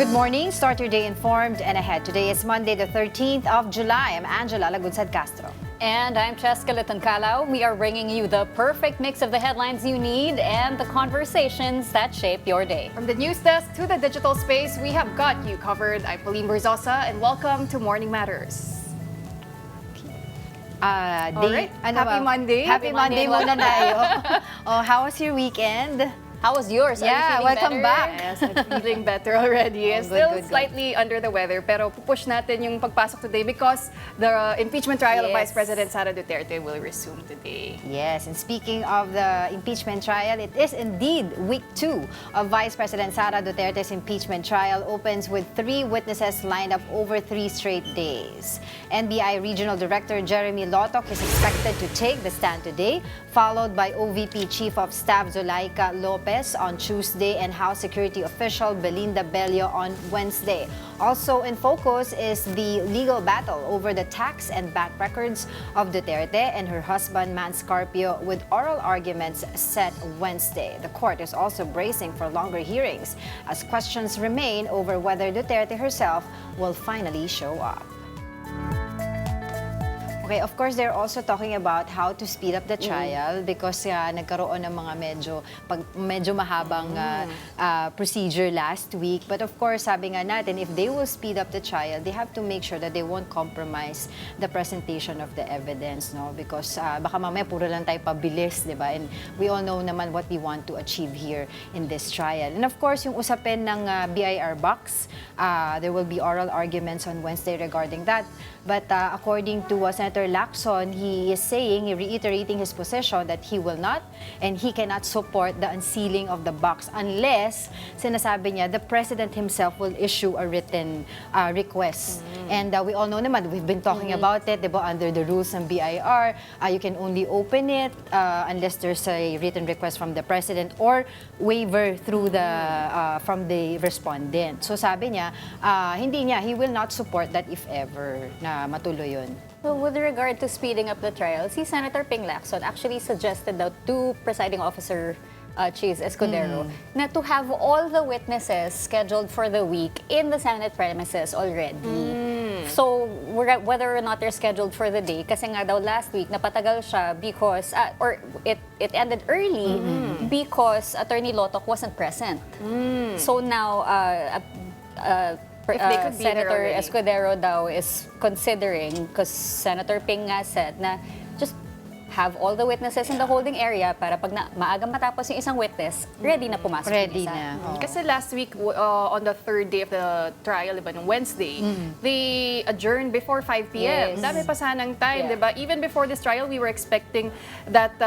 Good morning. Start your day informed and ahead. Today is Monday, the 13th of July. I'm Angela Lagunsad Castro. And I'm Cheska Liton-Calao. We are bringing you the perfect mix of the headlines you need and the conversations that shape your day. From the news desk to the digital space, we have got you covered. I'm Pauline Berzosa, and welcome to Morning Matters. Alright. Happy Monday. Happy Monday muna tayo. How was your weekend? How was yours? Are you feeling welcome better? back. Yes, I'm feeling better already. Oh, Still good. slightly under the weather, pero pupush natin yung pagpasok today because the impeachment trial of Yes. Vice President Sara Duterte will resume today. Yes, and speaking of the impeachment trial, it is indeed week 2 of Vice President Sara Duterte's impeachment trial opens with 3 witnesses lined up over 3 straight days. NBI Regional Director Jeremy Lotok is expected to take the stand today, followed by OVP Chief of Staff Zulaika Lopez on Tuesday and House Security Official Belinda Bello on Wednesday. Also in focus is the legal battle over the tax and bank records of Duterte and her husband Mans Carpio, with oral arguments set Wednesday. The court is also bracing for longer hearings as questions remain over whether Duterte herself will finally show up. Okay, of course, they're also talking about how to speed up the trial because nagkaroon ng mga medyo mahabang procedure last week. But of course, sabi nga natin, if they will speed up the trial, they have to make sure that they won't compromise the presentation of the evidence, no? Because baka mamaya puro lang tayo pabilis, di ba? And we all know naman what we want to achieve here in this trial. And of course, yung usapin ng BIR box, there will be oral arguments on Wednesday regarding that. But according to Senator Lacson, he is reiterating his position that he will not and he cannot support the unsealing of the box unless, sinasabi niya, the President himself will issue a written request. And we all know naman, we've been talking about it, diba, under the rules ng BIR, you can only open it unless there's a written request from the President or waiver through from the respondent. So sabi niya, he will not support that if ever na matuloy yun. Well, with regard to speeding up the trial, si Senator Ping Lacson actually suggested daw to Presiding Officer Cheese Escudero na to have all the witnesses scheduled for the week in the Senate premises already. So, whether or not they're scheduled for the day, kasi nga daw last week napatagal siya because, or it ended early because Attorney Lotok wasn't present. So now, If they could be there Senator already. Escudero daw is considering, because Senator Ping nga said na just have all the witnesses in the holding area para pag maagang matapos yung isang witness, ready na pumasok Ready yung isa. na. Oo. Kasi last week, on the third day of the trial, diba, nung Wednesday, they adjourned before 5 p.m. Yes. Dami pa sanang time, Yeah. diba? Even before this trial, we were expecting that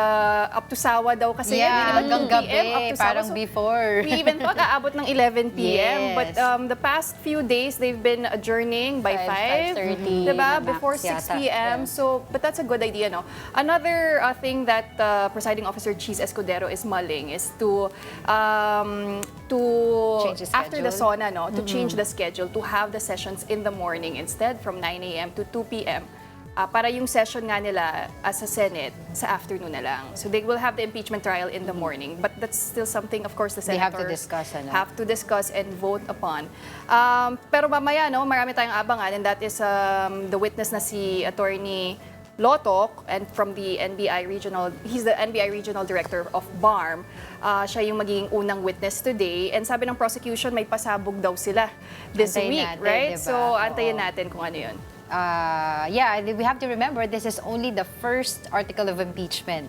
up to sawa daw kasi Yeah, yan, diba, hanggang 2 p.m. gabi, up to sawa. parang before. We even thought aabot ng 11 p.m. Yes. But the past few days, they've been adjourning by 5. 5:30 Diba? na max Before 6 yata. p.m. Yeah. So, but that's a good idea, no? Another thing that Presiding Officer Cheese Escudero is mulling is to Change the after the schedule. SONA, no, to change the schedule, to have the sessions in the morning instead from 9 a.m. to 2 p.m. Para yung session nga nila sa Senate sa afternoon na lang. So they will have the impeachment trial in the morning, but that's still something, of course, the They senators have to discuss, ano? have to discuss and vote upon. Pero mamaya, no, marami tayong abangan, and that is the witness na si Attorney Lotok, and from the he's the NBI Regional Director of BARM. Siya yung magiging unang witness today. And sabi ng prosecution, may pasabog daw sila this Antayin week, natin, right? diba? So, antayin Oo. natin kung ano yun. We have to remember this is only the first article of impeachment.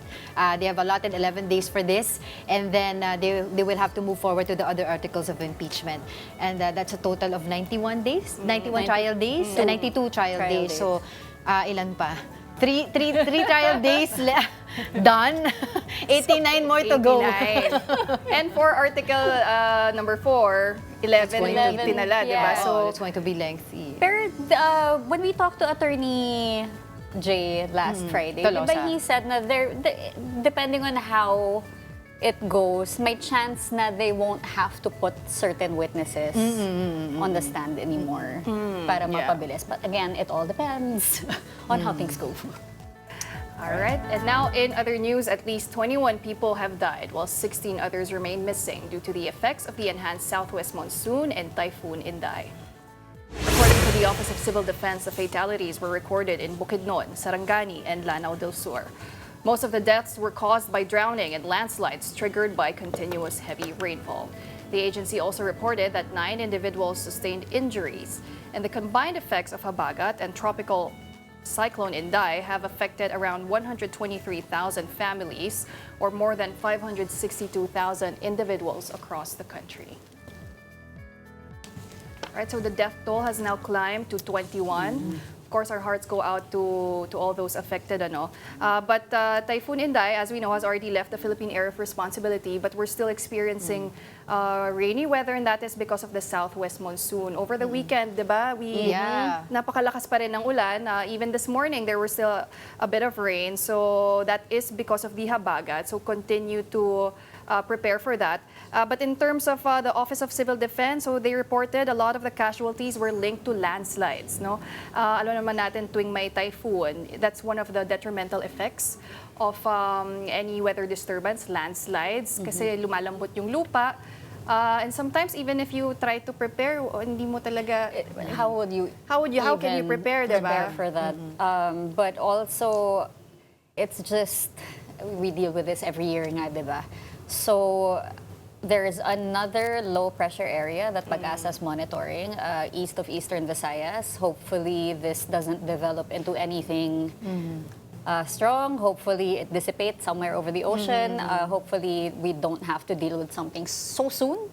They have allotted 11 days for this, and then they will have to move forward to the other articles of impeachment. And that's a total of 91 days? 91 trial days? 92 trial days. So, ilan pa? Three trial days done. 89 more to go. 89. And for article number 4, 11 yung itinala, di ba? Yeah. So, It's going to be lengthy. Pero when we talked to Attorney Jay last Friday, Tolosa. diba he said na depending on how it goes, may chance na they won't have to put certain witnesses on the stand anymore para yeah. mapabilis. But again, it all depends on how things go. All right. And now in other news, at least 21 people have died while 16 others remain missing due to the effects of the enhanced southwest monsoon and Typhoon Inday. According to the Office of Civil Defense, the fatalities were recorded in Bukidnon, Sarangani, and Lanao del Sur. Most of the deaths were caused by drowning and landslides triggered by continuous heavy rainfall. The agency also reported that 9 individuals sustained injuries, and the combined effects of Habagat and tropical Cyclone Inday have affected around 123,000 families or more than 562,000 individuals across the country. All right, so the death toll has now climbed to 21. Of course, our hearts go out to all those affected. But Typhoon Inday, as we know, has already left the Philippine area of responsibility, but we're still experiencing rainy weather, and that is because of the southwest monsoon. Over the weekend, di ba? Napakalakas pa rin ng ulan. Even this morning, there was still a bit of rain. So that is because of the Habagat. So continue to prepare for that. But in terms of the Office of Civil Defense, so they reported a lot of the casualties were linked to landslides. No? Alam naman natin tuwing may typhoon, that's one of the detrimental effects of any weather disturbance, landslides, kasi lumalambot yung lupa. And sometimes even if you try to prepare, hindi mo talaga How can you prepare, diba? prepare for that? But also, it's just, we deal with this every year nga, diba? So, there's another low pressure area that Pag-asa is monitoring east of Eastern Visayas. Hopefully, this doesn't develop into anything strong. Hopefully, it dissipates somewhere over the ocean. Hopefully, we don't have to deal with something so soon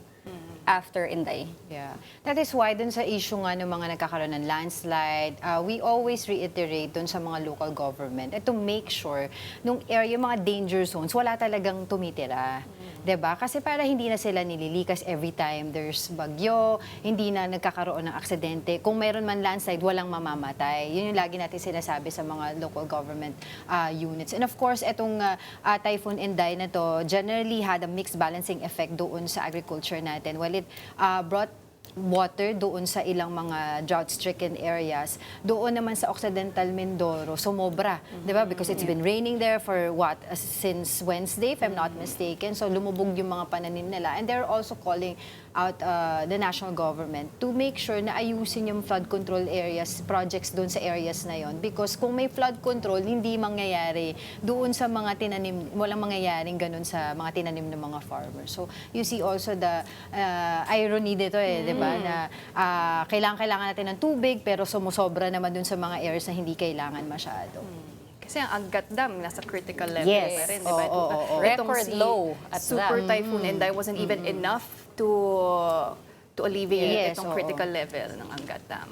after Inday. Yeah. That is why dun sa issue nga ng mga nagkakaroon ng landslide, we always reiterate dun sa mga local government to make sure nung area, mga danger zones, wala talagang tumitira. 'Di ba? Kasi para hindi na sila nililikas every time there's bagyo, hindi na nagkakaroon ng aksidente. Kung mayroon man landslide, walang mamamatay. Yun yung lagi natin sinasabi sa mga local government units. And of course, itong Typhoon Inday na to generally had a mixed balancing effect doon sa agriculture natin. While it brought water doon sa ilang mga drought-stricken areas. Doon naman sa Occidental Mindoro, sumobra, 'di ba? Because it's been raining there for since Wednesday, if I'm not mistaken. So lumubog yung mga pananim nila. And they're also calling out the national government to make sure na ayusin yung flood control areas, projects doon sa areas na yon. Because kung may flood control, hindi mangyayari doon sa mga tinanim, walang mangyayaring ganun sa mga tinanim ng mga farmers. So you see also the irony dito 'di ba? Na kailangan natin ng tubig pero sumusobra naman dun sa mga areas na hindi kailangan masyado. Kasi ang Angat Dam nasa critical level Yes. pa rin, di ba? Itong Record low at Super that. Typhoon Inday wasn't even enough to alleviate Yes, itong critical level ng Angat Dam.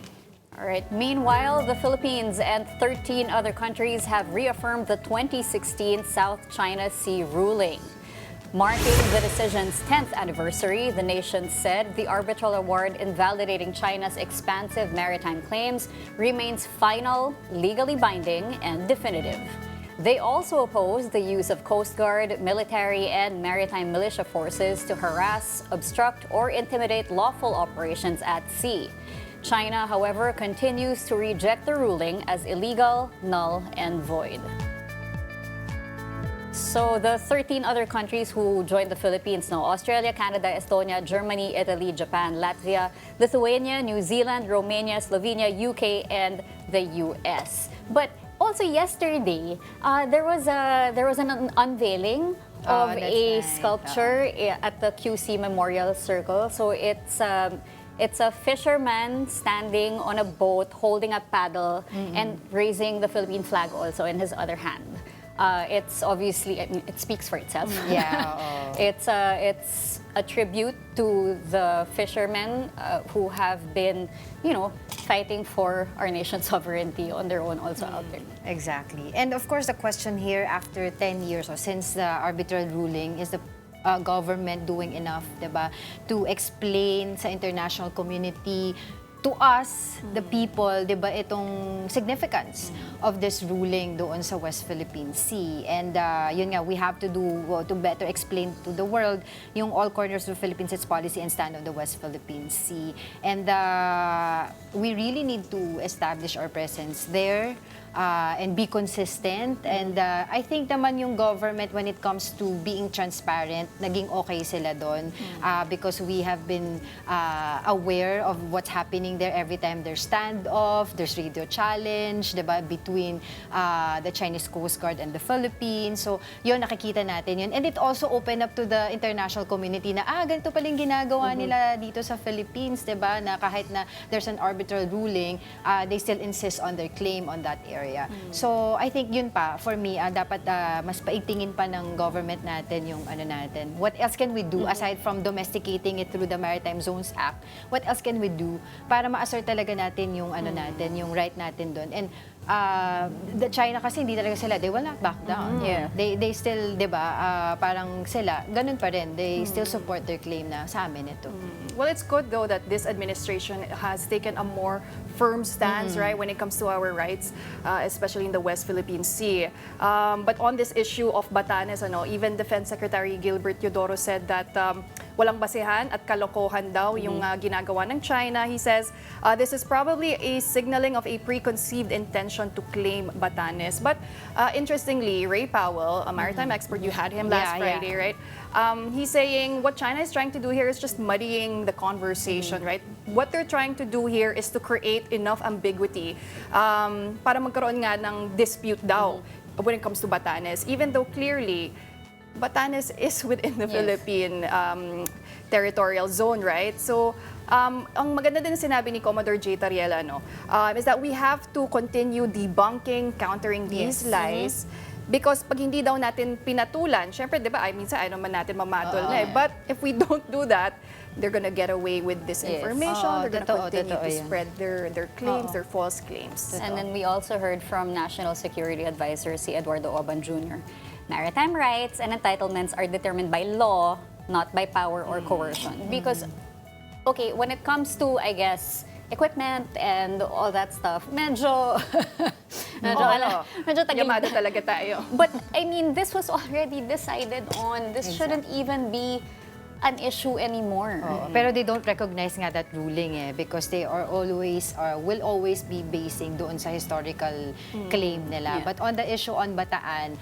All right. Meanwhile, the Philippines and 13 other countries have reaffirmed the 2016 South China Sea ruling. Marking the decision's 10th anniversary, the nation said the arbitral award invalidating China's expansive maritime claims remains final, legally binding, and definitive. They also opposed the use of Coast Guard, military, and maritime militia forces to harass, obstruct, or intimidate lawful operations at sea. China, however, continues to reject the ruling as illegal, null, and void. So the 13 other countries who joined the Philippines now: Australia, Canada, Estonia, Germany, Italy, Japan, Latvia, Lithuania, New Zealand, Romania, Slovenia, UK, and the US. But also yesterday, there was an unveiling of that's a right. sculpture at the QC Memorial Circle. So it's a fisherman standing on a boat holding a paddle and raising the Philippine flag also in his other hand. It's obviously, I mean, it speaks for itself. Yeah. It's a tribute to the fishermen who have been, fighting for our nation's sovereignty on their own also out there. Exactly. And of course, the question here after 10 years or since the arbitral ruling is the government doing enough, diba, to explain sa international community, to us, the people, di ba, itong significance of this ruling doon sa West Philippine Sea. And yun nga, we have to do to better explain to the world yung all corners of the Philippines, its policy and stand on the West Philippine Sea. And we really need to establish our presence there. and be consistent. And I think naman yung government, when it comes to being transparent, naging okay sila doon because we have been aware of what's happening there every time there's standoff, there's radio challenge, diba, between the Chinese Coast Guard and the Philippines. So, yun, nakikita natin yun. And it also opened up to the international community na, ganito paling ginagawa nila dito sa Philippines, diba, na kahit na there's an arbitral ruling, they still insist on their claim on that area. So, I think yun pa, for me, dapat mas paigtingin pa ng government natin yung ano natin. What else can we do aside from domesticating it through the Maritime Zones Act? What else can we do para ma-assert talaga natin yung ano natin, yung right natin doon? And the China kasi hindi talaga sila, they will not back down. Yeah. They still, 'di ba, parang sila ganun pa rin. They still support their claim na sa amin ito. Well, it's good though that this administration has taken a more firm stance, right, when it comes to our rights, especially in the West Philippine Sea. But on this issue of Batanes, even Defense Secretary Gilbert Teodoro said that walang basehan at kalokohan daw yung ginagawa ng China. He says this is probably a signaling of a preconceived intention to claim Batanes. But interestingly, Ray Powell, a maritime expert, you had him last Friday, right? He's saying what China is trying to do here is just muddying the conversation, right? What they're trying to do here is to create enough ambiguity para magkaroon nga ng dispute daw when it comes to Batanes, even though clearly Batanes is within the Philippine territorial zone, right? So, ang maganda din sinabi ni Commodore J. Tariela, is that we have to continue debunking, countering these lies. Because pag hindi daw natin pinatulan, syempre, di ba, minsan ayaw naman natin mamatol na eh. But if we don't do that, they're gonna get away with disinformation. They're gonna continue to spread their claims, their false claims. And then we also heard from National Security Advisor si Eduardo Oban Jr. Maritime rights and entitlements are determined by law, not by power or coercion. Because, okay, when it comes to, I guess, equipment and all that stuff, medyo tagal. Yamado talaga tayo. But, I mean, this was already decided on. This shouldn't even be an issue anymore. Pero they don't recognize nga that ruling because they are always will always be basing doon sa historical claim nila. But on the issue on Bataan,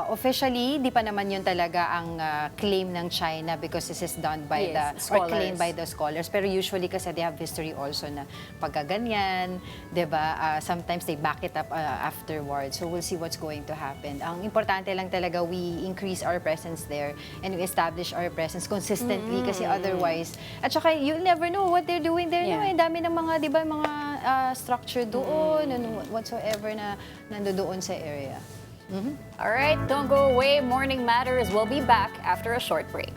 officially di pa naman yun talaga ang claim ng China because this is done by or claimed by the scholars. Pero usually kasi they have history also na pagkaganyan, 'di ba? Sometimes they back it up afterwards. So we'll see what's going to happen. Ang importante lang talaga we increase our presence there and we establish our presence consistently kasi otherwise at saka you'll never know what they're doing there. No, dami ng mga 'di ba mga structure doon and whatsoever na nandoon sa area. All right, don't go away. Morning Matters will be back after a short break.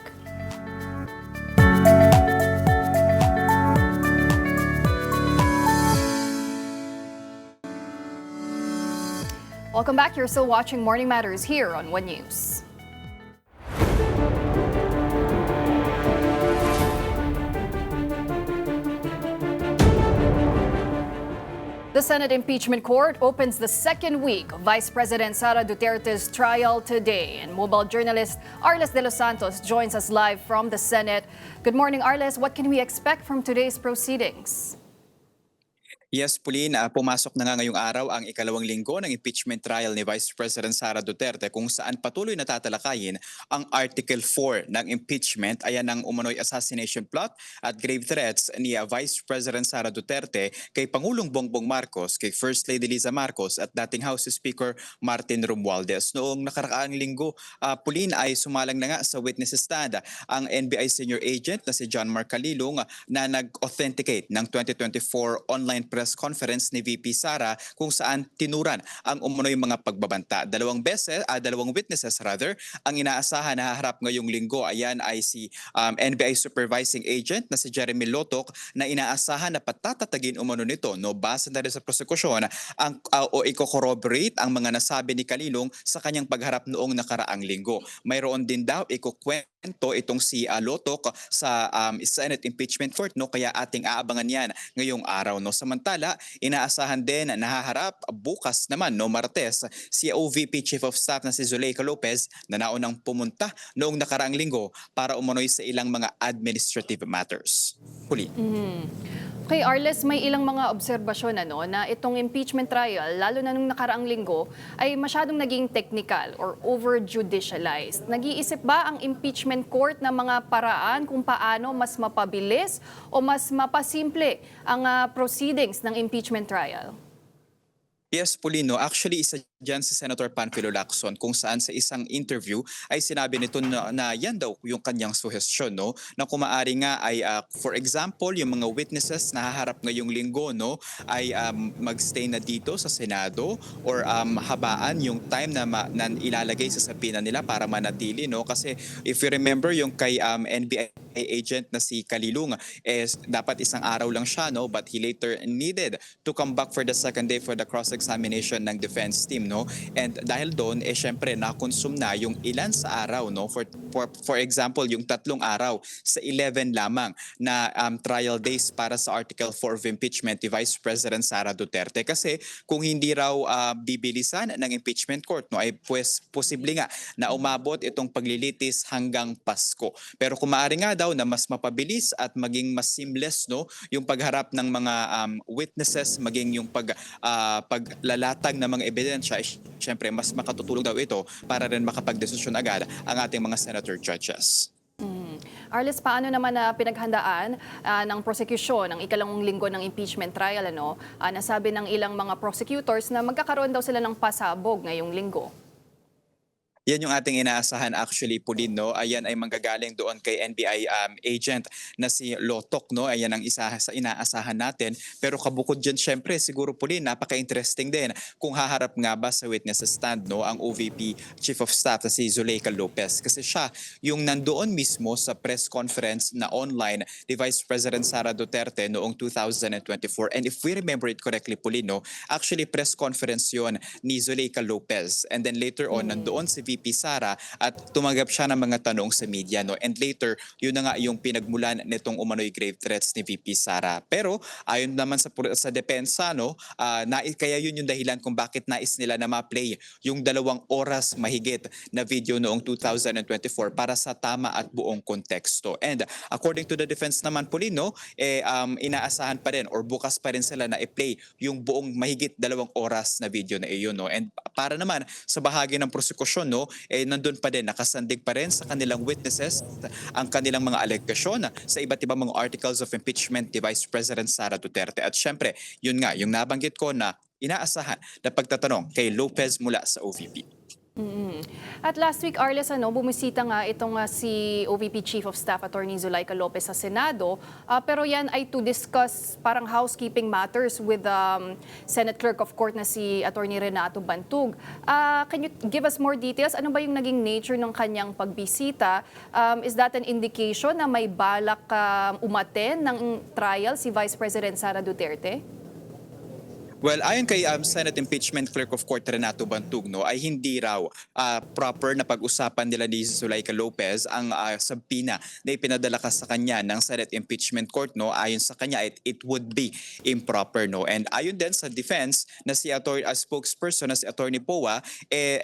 Welcome back. You're still watching Morning Matters here on One News. The Senate Impeachment Court opens the second week of Vice President Sara Duterte's trial today. And mobile journalist Arles de los Santos joins us live from the Senate. Good morning, Arles. What can we expect from today's proceedings? Yes, Pauline, pumasok na nga ngayong araw ang ikalawang linggo ng impeachment trial ni Vice President Sara Duterte kung saan patuloy na tatalakayin ang Article 4 ng impeachment. Ayan ang umano'y assassination plot at grave threats ni Vice President Sara Duterte kay Pangulong Bongbong Marcos, kay First Lady Liza Marcos at dating House Speaker Martin Romualdez. Noong nakaraang linggo, Pauline, ay sumalang na nga sa witness stand ang NBI senior agent na si John Mark Calilong na nag-authenticate ng 2024 online press conference ni VP Sara kung saan tinuran ang umano'y mga pagbabanta. Dalawang witnesses ang inaasahan na haharap ngayong linggo. Ayan ay si NBI supervising agent na si Jeremy Lotok na inaasahan na patatatagin umano nito. No, base na rin sa prosekusyon o i-corroborate ang mga nasabi ni Calilong sa kanyang pagharap noong nakaraang linggo. Mayroon din daw ikukwento itong si Lotok sa Senate Impeachment Court, no, kaya ating aabangan yan ngayong araw, no. Samantala, inaasahan din na nahaharap bukas naman, no, Martes, si OVP Chief of Staff na si Zuleika Lopez na naunang pumunta noong nakaraang linggo para umano'y sa ilang mga administrative matters. Huli. Okay, Arles, may ilang mga obserbasyon na itong impeachment trial, lalo na nung nakaraang linggo, ay masyadong naging technical or over-judicialized. Nag-iisip ba ang impeachment court ng mga paraan kung paano mas mapabilis o mas mapasimple ang proceedings ng impeachment trial? Yes, Polino. Actually, isa dyan si Senator Panfilo Lacson kung saan sa isang interview ay sinabi nito na yan daw yung kanyang suhestyon, no? Na kung maaari nga ay, for example, yung mga witnesses na haharap ngayong linggo, no? Ay magstay na dito sa Senado or habaan yung time na ilalagay sa sapina nila para manatili, no? Kasi if you remember yung kay NBI agent na si Kalilung, dapat isang araw lang siya, no? But he later needed to come back for the second day for the cross-examination ng defense team, no? And dahil doon, syempre na-consume na yung ilan sa araw, no? For example, yung 3 araw sa 11 lamang na trial days para sa Article 4 of impeachment ni Vice President Sara Duterte. Kasi kung hindi raw bibilisan ng impeachment court, no, ay pues posible nga na umabot itong paglilitis hanggang Pasko. Pero kung maaari nga daw na mas mapabilis at maging mas seamless, no, yung pagharap ng mga witnesses, maging yung paglalatag ng mga ebidensya, syempre mas makatutulong daw ito para rin makapagdesisyon agad ang ating mga senator judges. Arles, paano naman na pinaghandaan ng prosecution ang ikalawang linggo ng impeachment trial? Nasabi ng ilang mga prosecutors na magkakaroon daw sila ng pasabog ngayong linggo. Yan yung ating inaasahan actually, Pauline, no? Ayan ay manggagaling doon kay NBI agent na si Lotok, no? Ayan ang isa sa inaasahan natin. Pero kabukod dyan, syempre, siguro, Pauline, napaka-interesting din kung haharap nga ba sa witness stand, no? Ang OVP Chief of Staff na si Zuleika Lopez. Kasi siya yung nandoon mismo sa press conference na online ni Vice President Sara Duterte noong 2024. And if we remember it correctly, Pauline, no? Actually, press conference yon ni Zuleika Lopez. And then later on, nandoon si VP Sara at tumanggap siya ng mga tanong sa media, no? And later, yun na nga yung pinagmulan nitong umano'y grave threats ni VP Sara. Pero ayon naman sa depensa, no, kaya yun yung dahilan kung bakit nais nila na ma-play yung 2 oras mahigit na video noong 2024 para sa tama at buong konteksto. And according to the defense naman, Polino, inaasahan pa rin or bukas pa rin sila na i-play yung buong mahigit 2 oras na video na iyon, no? And para naman sa bahagi ng prosekusyon, no, nandun pa din, nakasandig pa rin sa kanilang witnesses ang kanilang mga alegasyon sa iba't ibang mga articles of impeachment ni Vice President Sara Duterte. At syempre, yun nga, yung nabanggit ko na inaasahan na pagtatanong kay Lopez mula sa OVP. At last week, Arles, bumisita nga itong si OVP Chief of Staff Attorney Zuleika Lopez sa Senado. Pero yan ay to discuss parang housekeeping matters with Senate Clerk of Court na si Attorney Renato Bantug. Can you give us more details? Ano ba yung naging nature ng kanyang pagbisita? Is that an indication na may balak umaten ng trial si Vice President Sara Duterte? Well, ayon kay Senate Impeachment Clerk of Court Renato Bantug, no, ay hindi raw proper na pag-usapan nila ni Zuleika Lopez ang subpoena na ipinadala sa kanya ng Senate Impeachment Court, no. Ayon sa kanya, it would be improper, no. And ayon din sa defense na si spokesperson na si Attorney Poa,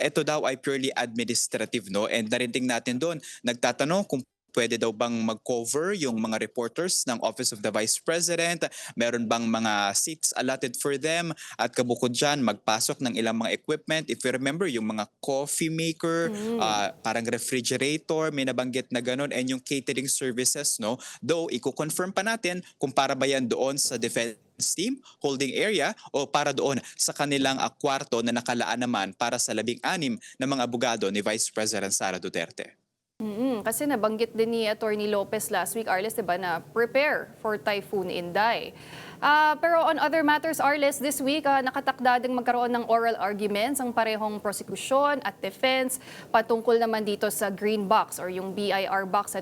ito daw ay purely administrative, no. And narinig natin doon, nagtatanong kung pwede daw bang mag-cover yung mga reporters ng Office of the Vice President? Meron bang mga seats allotted for them? At kabukod dyan, magpasok ng ilang mga equipment. If you remember, yung mga coffee maker, parang refrigerator, may nabanggit na ganun, and yung catering services, no? Though, i-confirm pa natin kung para ba yan doon sa defense team, holding area, o para doon sa kanilang kwarto na nakalaan naman para sa 16 na mga abogado ni Vice President Sara Duterte. Kasi nabanggit din ni Attorney Lopez last week, Arles, diba, na prepare for Typhoon Inday. Pero on other matters, Arles, this week nakatakda ding magkaroon ng oral arguments ang parehong prosecution at defense patungkol naman dito sa green box or yung BIR box.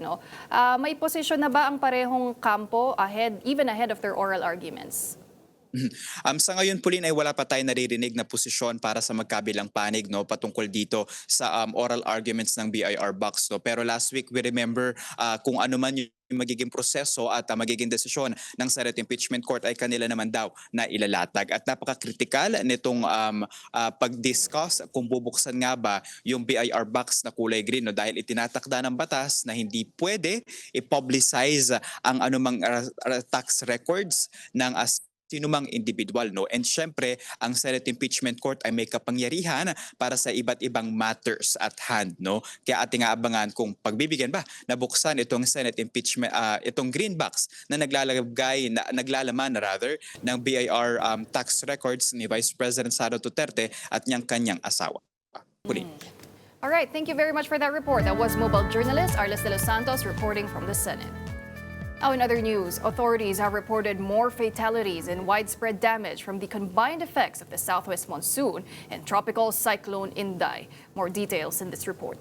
May posisyon na ba ang parehong kampo even ahead of their oral arguments? Sa ngayon, Pauline, ay wala pa tayo naririnig na posisyon para sa magkabilang panig, no, patungkol dito sa oral arguments ng BIR box, no. Pero last week, we remember kung ano man yung magiging proseso at magiging desisyon ng Senate Impeachment Court ay kanila naman daw na ilalatag. At napaka-critical nitong pag-discuss kung bubuksan nga ba yung BIR box na kulay green, no, dahil itinatakda ng batas na hindi pwede i-publicize ang anumang tax records ng sinumang individual, no? And syempre, ang Senate Impeachment Court ay may kapangyarihan para sa iba't ibang matters at hand, no? Kaya ating aabangan kung pagbibigyan ba na buksan itong Senate Impeachment, itong green box na naglalaman rather ng BIR tax records ni Vice President Sara Duterte at niyang kanyang asawa. Huli. All right, thank you very much for that report. That was mobile journalist Arles de los Santos reporting from the Senate. Now, in other news, authorities have reported more fatalities and widespread damage from the combined effects of the southwest monsoon and tropical cyclone Inday. More details in this report.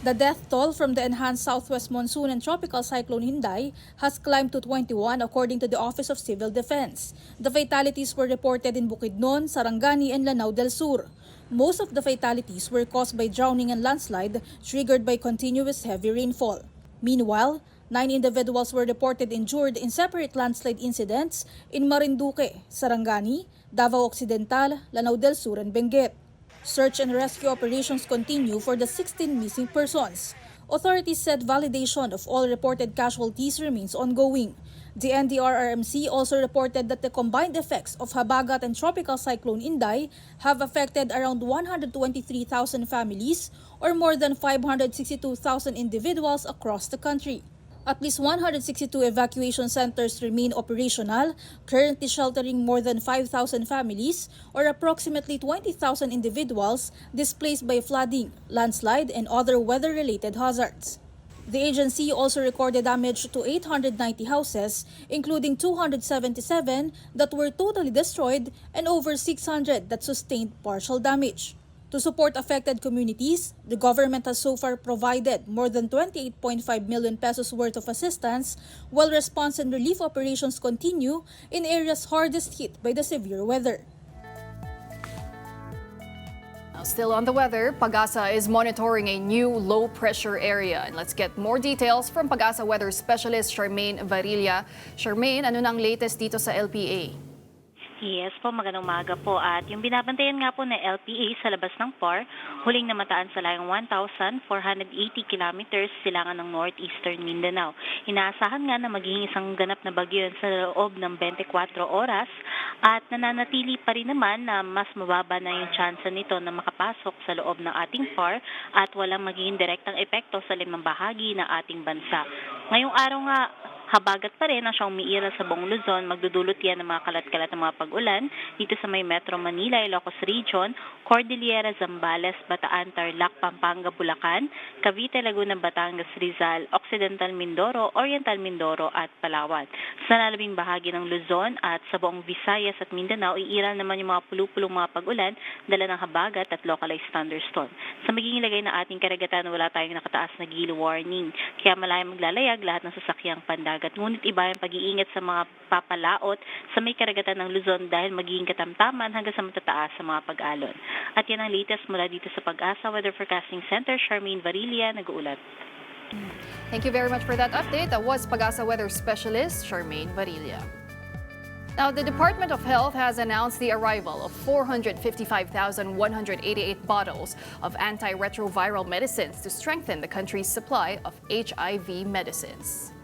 The death toll from the enhanced southwest monsoon and tropical cyclone Inday has climbed to 21 according to the Office of Civil Defense. The fatalities were reported in Bukidnon, Sarangani, and Lanao del Sur. Most of the fatalities were caused by drowning and landslide triggered by continuous heavy rainfall. Meanwhile, 9 individuals were reported injured in separate landslide incidents in Marinduque, Sarangani, Davao Occidental, Lanao del Sur, and Benguet. Search and rescue operations continue for the 16 missing persons. Authorities said validation of all reported casualties remains ongoing. The NDRRMC also reported that the combined effects of Habagat and Tropical Cyclone Inday have affected around 123,000 families or more than 562,000 individuals across the country. At least 162 evacuation centers remain operational, currently sheltering more than 5,000 families or approximately 20,000 individuals displaced by flooding, landslide, and other weather-related hazards. The agency also recorded damage to 890 houses, including 277 that were totally destroyed and over 600 that sustained partial damage. To support affected communities, the government has so far provided more than 28.5 million pesos worth of assistance, while response and relief operations continue in areas hardest hit by the severe weather. Still on the weather, Pagasa is monitoring a new low-pressure area. And let's get more details from Pagasa weather specialist Charmaine Varilla. Charmaine, ano nang latest dito sa LPA? Yes po, magandang umaga po. At yung binabantayan nga po ng LPA sa labas ng PAR, huling namataan sa layong 1,480 kilometers silangan ng northeastern Mindanao. Inaasahan nga na magiging isang ganap na bagyo sa loob ng 24 oras at nananatili pa rin naman na mas mababa na yung tsansa nito na makapasok sa loob ng ating PAR at walang magiging direktang epekto sa limang bahagi ng ating bansa. Ngayong araw nga, habagat pa rin ang siyang umiiral sa buong Luzon. Magdudulot yan ng mga kalat-kalat ng mga pag-ulan dito sa may Metro Manila, Ilocos Region, Cordillera, Zambales, Bataan, Tarlac, Pampanga, Bulacan, Cavite, Laguna, Batangas, Rizal, Occidental Mindoro, Oriental Mindoro at Palawan. Sa nalabing bahagi ng Luzon at sa buong Visayas at Mindanao, iiral naman yung mga pulupulong mga pag-ulan, dala ng habagat at localized thunderstorm. Sa magiging lagay na ating karagatan, wala tayong nakataas na gale warning. Kaya malayang maglalayag lahat ng sasakyang pandagat. Ngunit iba yung pag-iingat sa mga papalaot sa may karagatan ng Luzon dahil magiging katamtaman hanggang sa matataas sa mga pag-alon. At yan ang latest mula dito sa Pag-asa Weather Forecasting Center. Charmaine Varilla, nag-uulat. Thank you very much for that update. That was Pagasa weather specialist Charmaine Varilla. Now, the Department of Health has announced the arrival of 455,188 bottles of antiretroviral medicines to strengthen the country's supply of HIV medicines.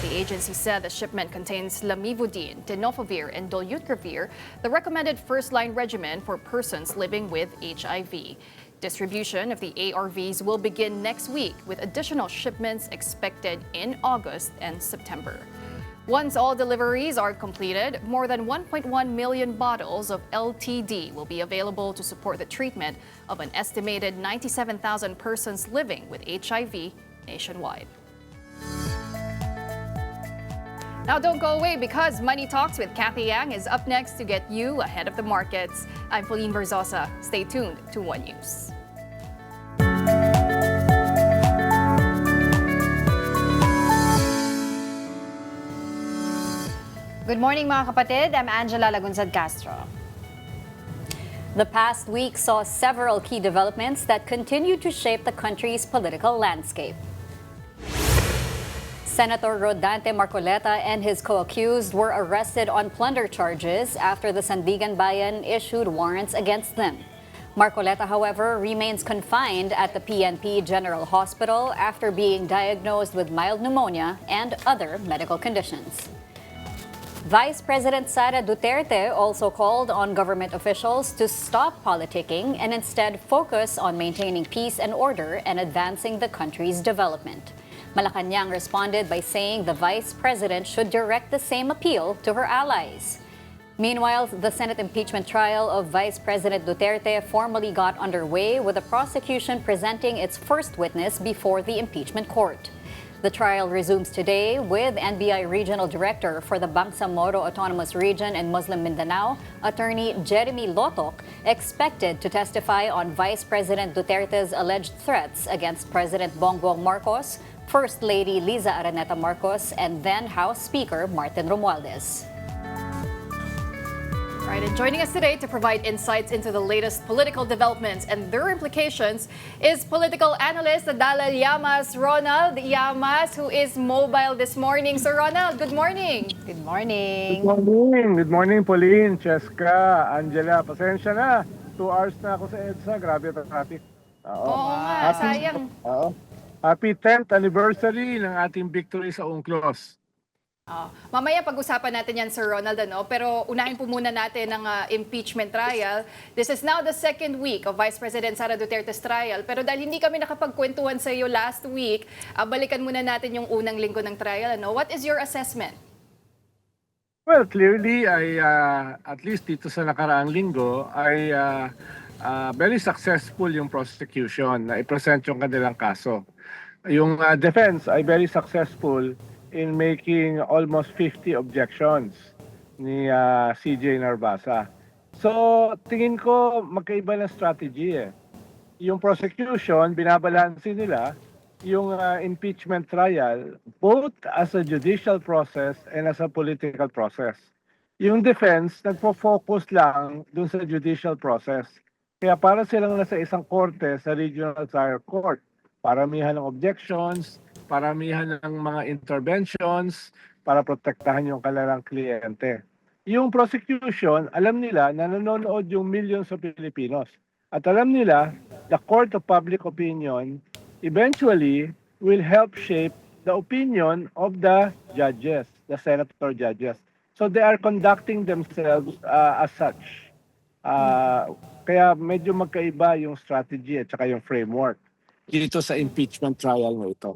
The agency said the shipment contains lamivudine, tenofovir, and dolutegravir, the recommended first-line regimen for persons living with HIV. Distribution of the ARVs will begin next week, with additional shipments expected in August and September. Once all deliveries are completed, more than 1.1 million bottles of LTD will be available to support the treatment of an estimated 97,000 persons living with HIV nationwide. Now don't go away because Money Talks with Kathy Yang is up next to get you ahead of the markets. I'm Pauline Verzosa. Stay tuned to One News. Good morning mga kapatid, I'm Angela Lagunsad Castro. The past week saw several key developments that continue to shape the country's political landscape. Senator Rodante Marcoleta and his co-accused were arrested on plunder charges after the Sandigan Bayan issued warrants against them. Marcoleta, however, remains confined at the PNP General Hospital after being diagnosed with mild pneumonia and other medical conditions. Vice President Sara Duterte also called on government officials to stop politicking and instead focus on maintaining peace and order and advancing the country's development. Malacanang responded by saying the Vice President should direct the same appeal to her allies. Meanwhile, the Senate impeachment trial of Vice President Duterte formally got underway with the prosecution presenting its first witness before the impeachment court. The trial resumes today with NBI Regional Director for the Bangsamoro Autonomous Region and Muslim Mindanao, Attorney Jeremy Lotoc, expected to testify on Vice President Duterte's alleged threats against President Bongbong Marcos, First Lady Liza Araneta Marcos, and then House Speaker Martin Romualdez. Right, and joining us today to provide insights into the latest political developments and their implications is political analyst Dalal Llamas, Ronald Llamas, who is mobile this morning. So Ronald, good morning. Good morning. Good morning. Good morning, Pauline, Cheska, Angela. Pasensya na. 2 hours na ako sa EDSA. Grabe ang traffic. Oo nga, sayang. Happy 10th anniversary ng ating victory sa UNCLOS. Mamaya pag-usapan natin yan, Sir Ronald, pero unahin po muna natin ang impeachment trial. This is now the second week of Vice President Sara Duterte's trial. Pero dahil hindi kami nakapagkwentuhan sa iyo last week, balikan muna natin yung unang linggo ng trial. What is your assessment? Well, clearly, at least dito sa nakaraang linggo, ay very successful yung prosecution na i-present yung kanilang kaso. Yung defense ay very successful in making almost 50 objections ni CJ Narbasa. So, tingin ko magkaiba ng strategy eh. Yung prosecution, binabalansin nila yung impeachment trial both as a judicial process and as a political process. Yung defense, nagpo-focus lang dun sa judicial process. Kaya para silang nasa isang korte sa Regional Trial Court. Paramihan ng objections, paramihan ng mga interventions para protektahan yung kanilang kliyente. Yung prosecution, alam nila na nanonood yung millions of Filipinos. At alam nila, the court of public opinion eventually will help shape the opinion of the judges, the senator judges. So they are conducting themselves as such. Kaya medyo magkaiba yung strategy at saka yung framework dito sa impeachment trial na ito.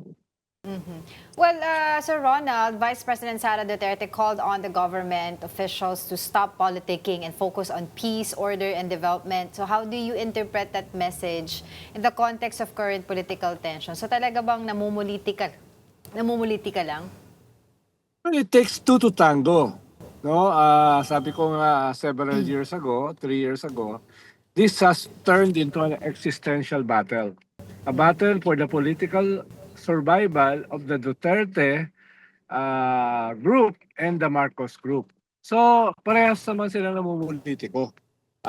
Well, Sir Ronald, Vice President Sara Duterte called on the government officials to stop politicking and focus on peace, order, and development. So how do you interpret that message in the context of current political tension? So talaga bang namumuliti ka lang? Well, it takes two to tango. No, sabi ko nga several years ago, 3 years ago, this has turned into an existential battle. A battle for the political survival of the Duterte group and the Marcos group. So, parehas naman silang namumulitiko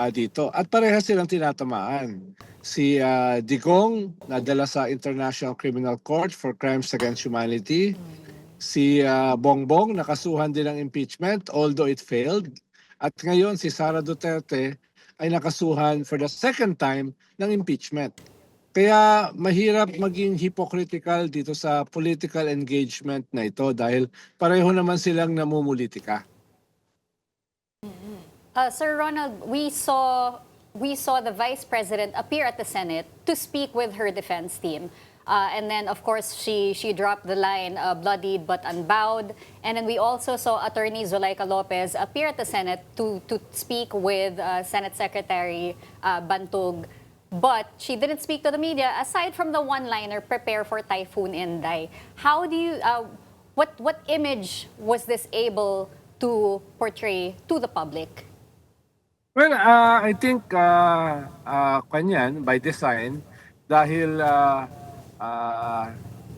dito. At parehas silang tinatamaan. Si Digong, nadala sa International Criminal Court for Crimes Against Humanity. Si Bongbong, nakasuhan din ng impeachment, although it failed. At ngayon, si Sara Duterte ay nakasuhan for the second time ng impeachment. Kaya mahirap maging hypocritical dito sa political engagement na ito dahil pareho naman silang namumulitika. Sir Ronald, we saw the Vice President appear at the Senate to speak with her defense team. And then, of course, she dropped the line, bloodied but unbowed. And then we also saw Attorney Zulaika Lopez appear at the Senate to speak with Senate Secretary Bantog. But she didn't speak to the media aside from the one-liner, prepare for Typhoon Inday. How do you, what image was this able to portray to the public? Well, I think kanyan by design dahil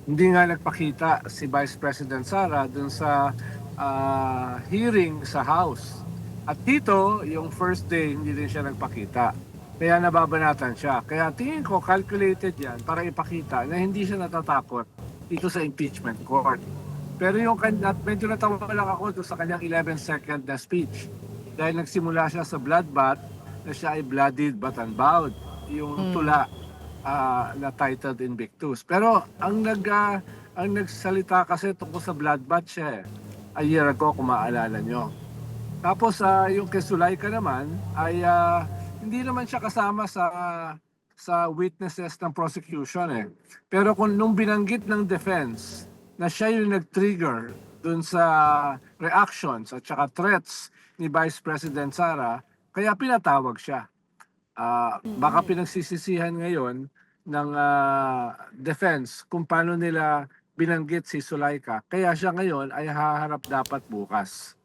hindi nga nagpakita si Vice President Sara dun sa hearing sa House. At dito, yung first day, hindi din siya nagpakita. Kaya nababanatan siya. Kaya tingin ko, calculated yan para ipakita na hindi siya natatakot dito sa impeachment court. Pero medyo natawa lang ako doon sa kanyang 11-second na speech. Dahil nagsimula siya sa bloodbath, na siya ay bloodied but unbowed. Yung tula na titled Invictus. Pero ang nagsalita kasi tungkol sa bloodbath siya a year ago, kung maaalala nyo. Tapos yung kay Zuleika naman ay hindi naman siya kasama sa witnesses ng prosecution Pero nung binanggit ng defense na siya yung nag-trigger dun sa reactions at saka threats ni Vice President Sara, kaya pinatawag siya. Baka pinagsisisihan ngayon ng defense kung paano nila binanggit si Zuleika. Kaya siya ngayon ay haharap dapat bukas.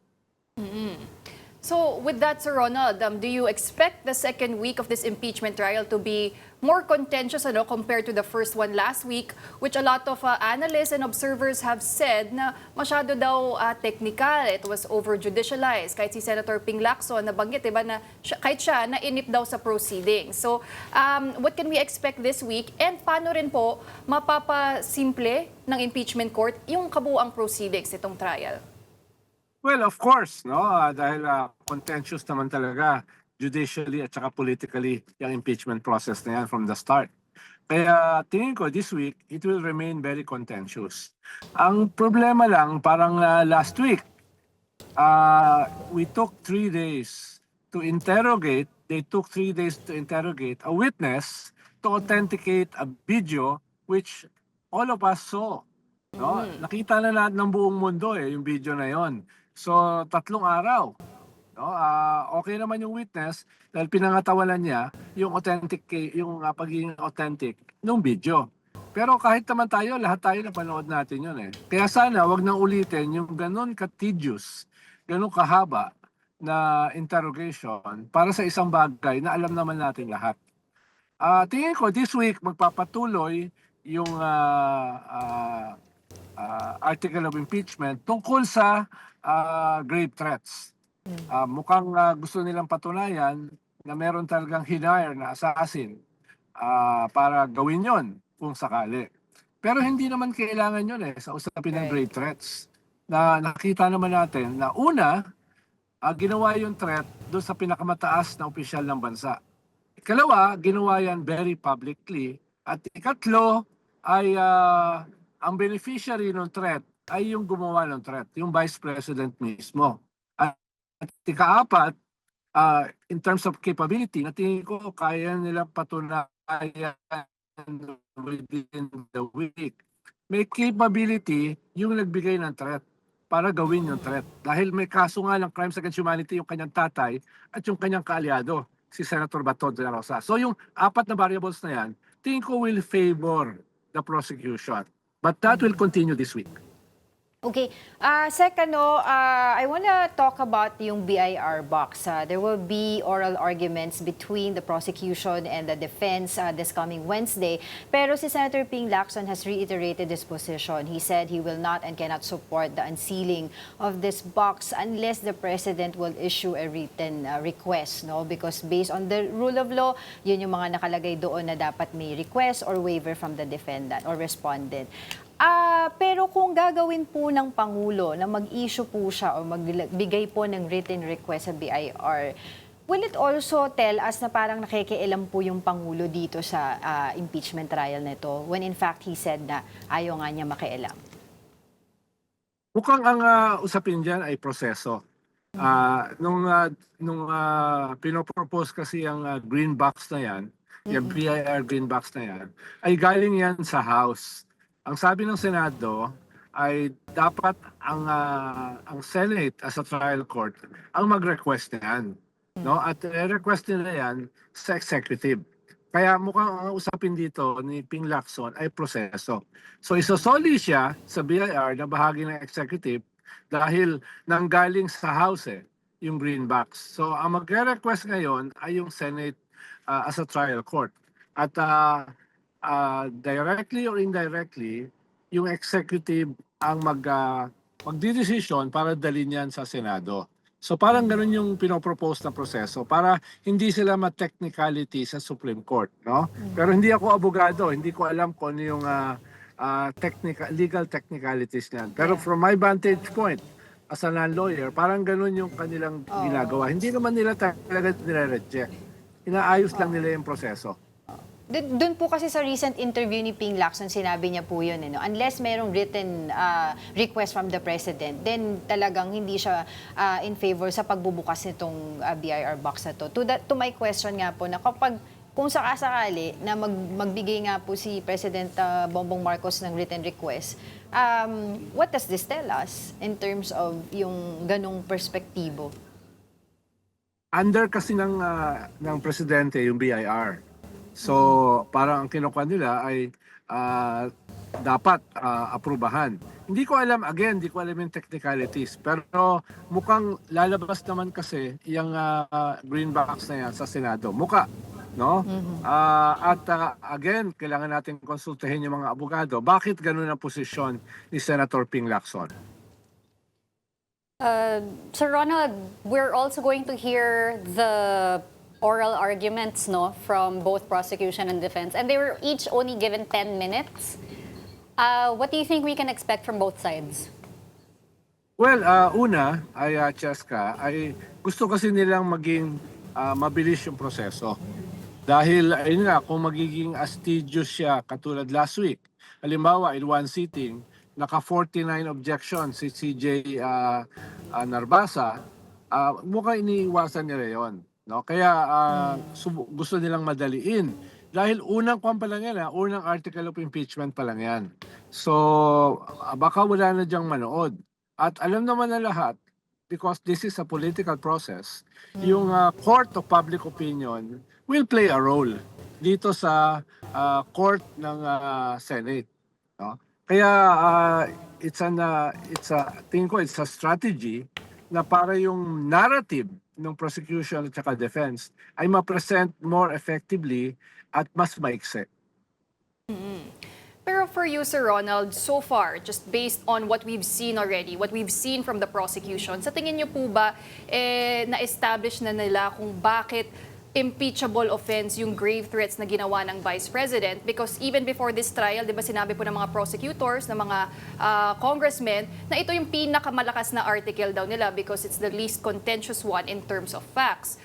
So with that, Sir Ronald, do you expect the second week of this impeachment trial to be more contentious compared to the first one last week, which a lot of analysts and observers have said na masyado daw technical, it was over-judicialized. Kahit si Senator Ping Lacson nabanggit, diba, na kahit siya nainip daw sa proceedings. So what can we expect this week? And paano rin po mapapasimple ng impeachment court yung kabuuang proceedings itong trial? Well, of course, no? Dahil contentious naman talaga judicially at saka politically yung impeachment process na yan from the start. Kaya tingin ko this week, it will remain very contentious. Ang problema lang, parang last week, we took 3 days to interrogate, they took 3 days to interrogate a witness to authenticate a video which all of us saw. No? Nakita na lahat ng buong mundo yung video na yon. So, 3 araw. No? Okay naman yung witness dahil pinangatawalan niya yung pagiging authentic ng video. Pero kahit naman tayo, lahat tayo napanood natin yun Kaya sana wag nang ulitin yung ganun ka-tedious, ganun kahaba na interrogation para sa isang bagay na alam naman natin lahat. Tingin ko this week magpapatuloy yung article of impeachment tungkol sa grave threats. Mukhang gusto nilang patunayan na meron talagang hinire na assassin para gawin yon kung sakali. Pero hindi naman kailangan yun sa usapin ng grave threats. Na nakita naman natin na una, ginawa yung threat doon sa pinakamataas na opisyal ng bansa. Ikalawa, ginawa yan very publicly. At ikatlo ay ang beneficiary ng threat ay yung gumawa ng threat, yung Vice President mismo. At ikaapat, in terms of capability, natingin ko kaya nila patunayan within the week. May capability yung nagbigay ng threat para gawin yung threat. Dahil may kaso nga ng crimes against humanity yung kanyang tatay at yung kanyang kaalyado, si Senator Bato de la Rosa. So yung 4 na variables na yan, tingin ko will favor the prosecution. But that will continue this week. Okay. Second, I want to talk about yung BIR box. There will be oral arguments between the prosecution and the defense this coming Wednesday. Pero si Senator Ping Lacson has reiterated his position. He said he will not and cannot support the unsealing of this box unless the President will issue a written request. No? Because based on the rule of law, yun yung mga nakalagay doon na dapat may request or waiver from the defendant or respondent. Pero kung gagawin po ng Pangulo na mag-issue po siya o magbigay po ng written request sa BIR, will it also tell us na parang nakikialam po yung Pangulo dito sa impeachment trial nito when in fact he said na ayaw nga niya makialam? Mukhang ang usapin dyan ay proseso. Nung pinopropose kasi ang green box na yan, yung BIR green box na yan, ay galing yan sa House. Ang sabi ng Senado ay dapat ang Senate as a trial court ang mag-request niyan. No? At request nila yan sa executive. Kaya mukhang ang usapin dito ni Ping Lacson ay proseso. So isosoli siya sa BIR na bahagi ng executive dahil nanggaling sa House yung green box. So ang mag-request ngayon ay yung Senate as a trial court. At directly or indirectly, yung executive ang magdidesisyon para dalhin yan sa Senado. So parang ganun yung pinopropose na proseso para hindi sila ma-technicality sa Supreme Court. No? Pero hindi ako abogado, hindi ko alam kung ano yung legal technicalities niyan. Pero from my vantage point, as a non-lawyer, parang ganun yung kanilang ginagawa. Hindi naman nila talaga nire-reject. Inaayos lang nila yung proseso. Doon po kasi sa recent interview ni Ping Lacson, sinabi niya po yun, no? Unless mayroong written request from the President, then talagang hindi siya in favor sa pagbubukas nitong BIR box na to. To my question nga po, na kung sakasakali na magbigay nga po si President Bongbong Marcos ng written request, what does this tell us in terms of yung ganong perspektibo? Under kasi ng Presidente yung BIR. So, parang ang kinukuha nila ay dapat aprubahan. Hindi ko alam yung technicalities. Pero mukhang lalabas naman kasi yung green box na yan sa Senado. No? Again, kailangan natin konsultahin yung mga abogado. Bakit ganun ang posisyon ni Senator Ping Lacson? Sir Ronald, we're also going to hear the oral arguments from both prosecution and defense, and they were each only given 10 minutes. What do you think we can expect from both sides? Well, una ay Cheska, ay gusto kasi nilang maging mabilis yung proseso. Dahil ayun nga, kung magiging astigious siya katulad last week, halimbawa in one sitting, naka 49 objections si CJ Narbasa, mukhang iniiwasan nila yon. No? Kaya gusto nilang madaliin. Dahil unang kwan pa lang yan, unang article of impeachment pa lang yan. So, baka wala na diyang manood. At alam naman na lahat, because this is a political process, yung court of public opinion will play a role dito sa court ng Senate. No? Kaya tingin ko it's a strategy na para yung narrative ng prosecution at saka defense ay ma-present more effectively at mas maikse. Pero for you, Sir Ronald, so far, just based on what we've seen already, what we've seen from the prosecution, sa tingin niyo po ba na-establish na nila kung bakit impeachable offense yung grave threats na ginawa ng Vice President? Because even before this trial, di ba sinabi po ng mga prosecutors, ng mga congressmen, na ito yung pinakamalakas na article daw nila because it's the least contentious one in terms of facts.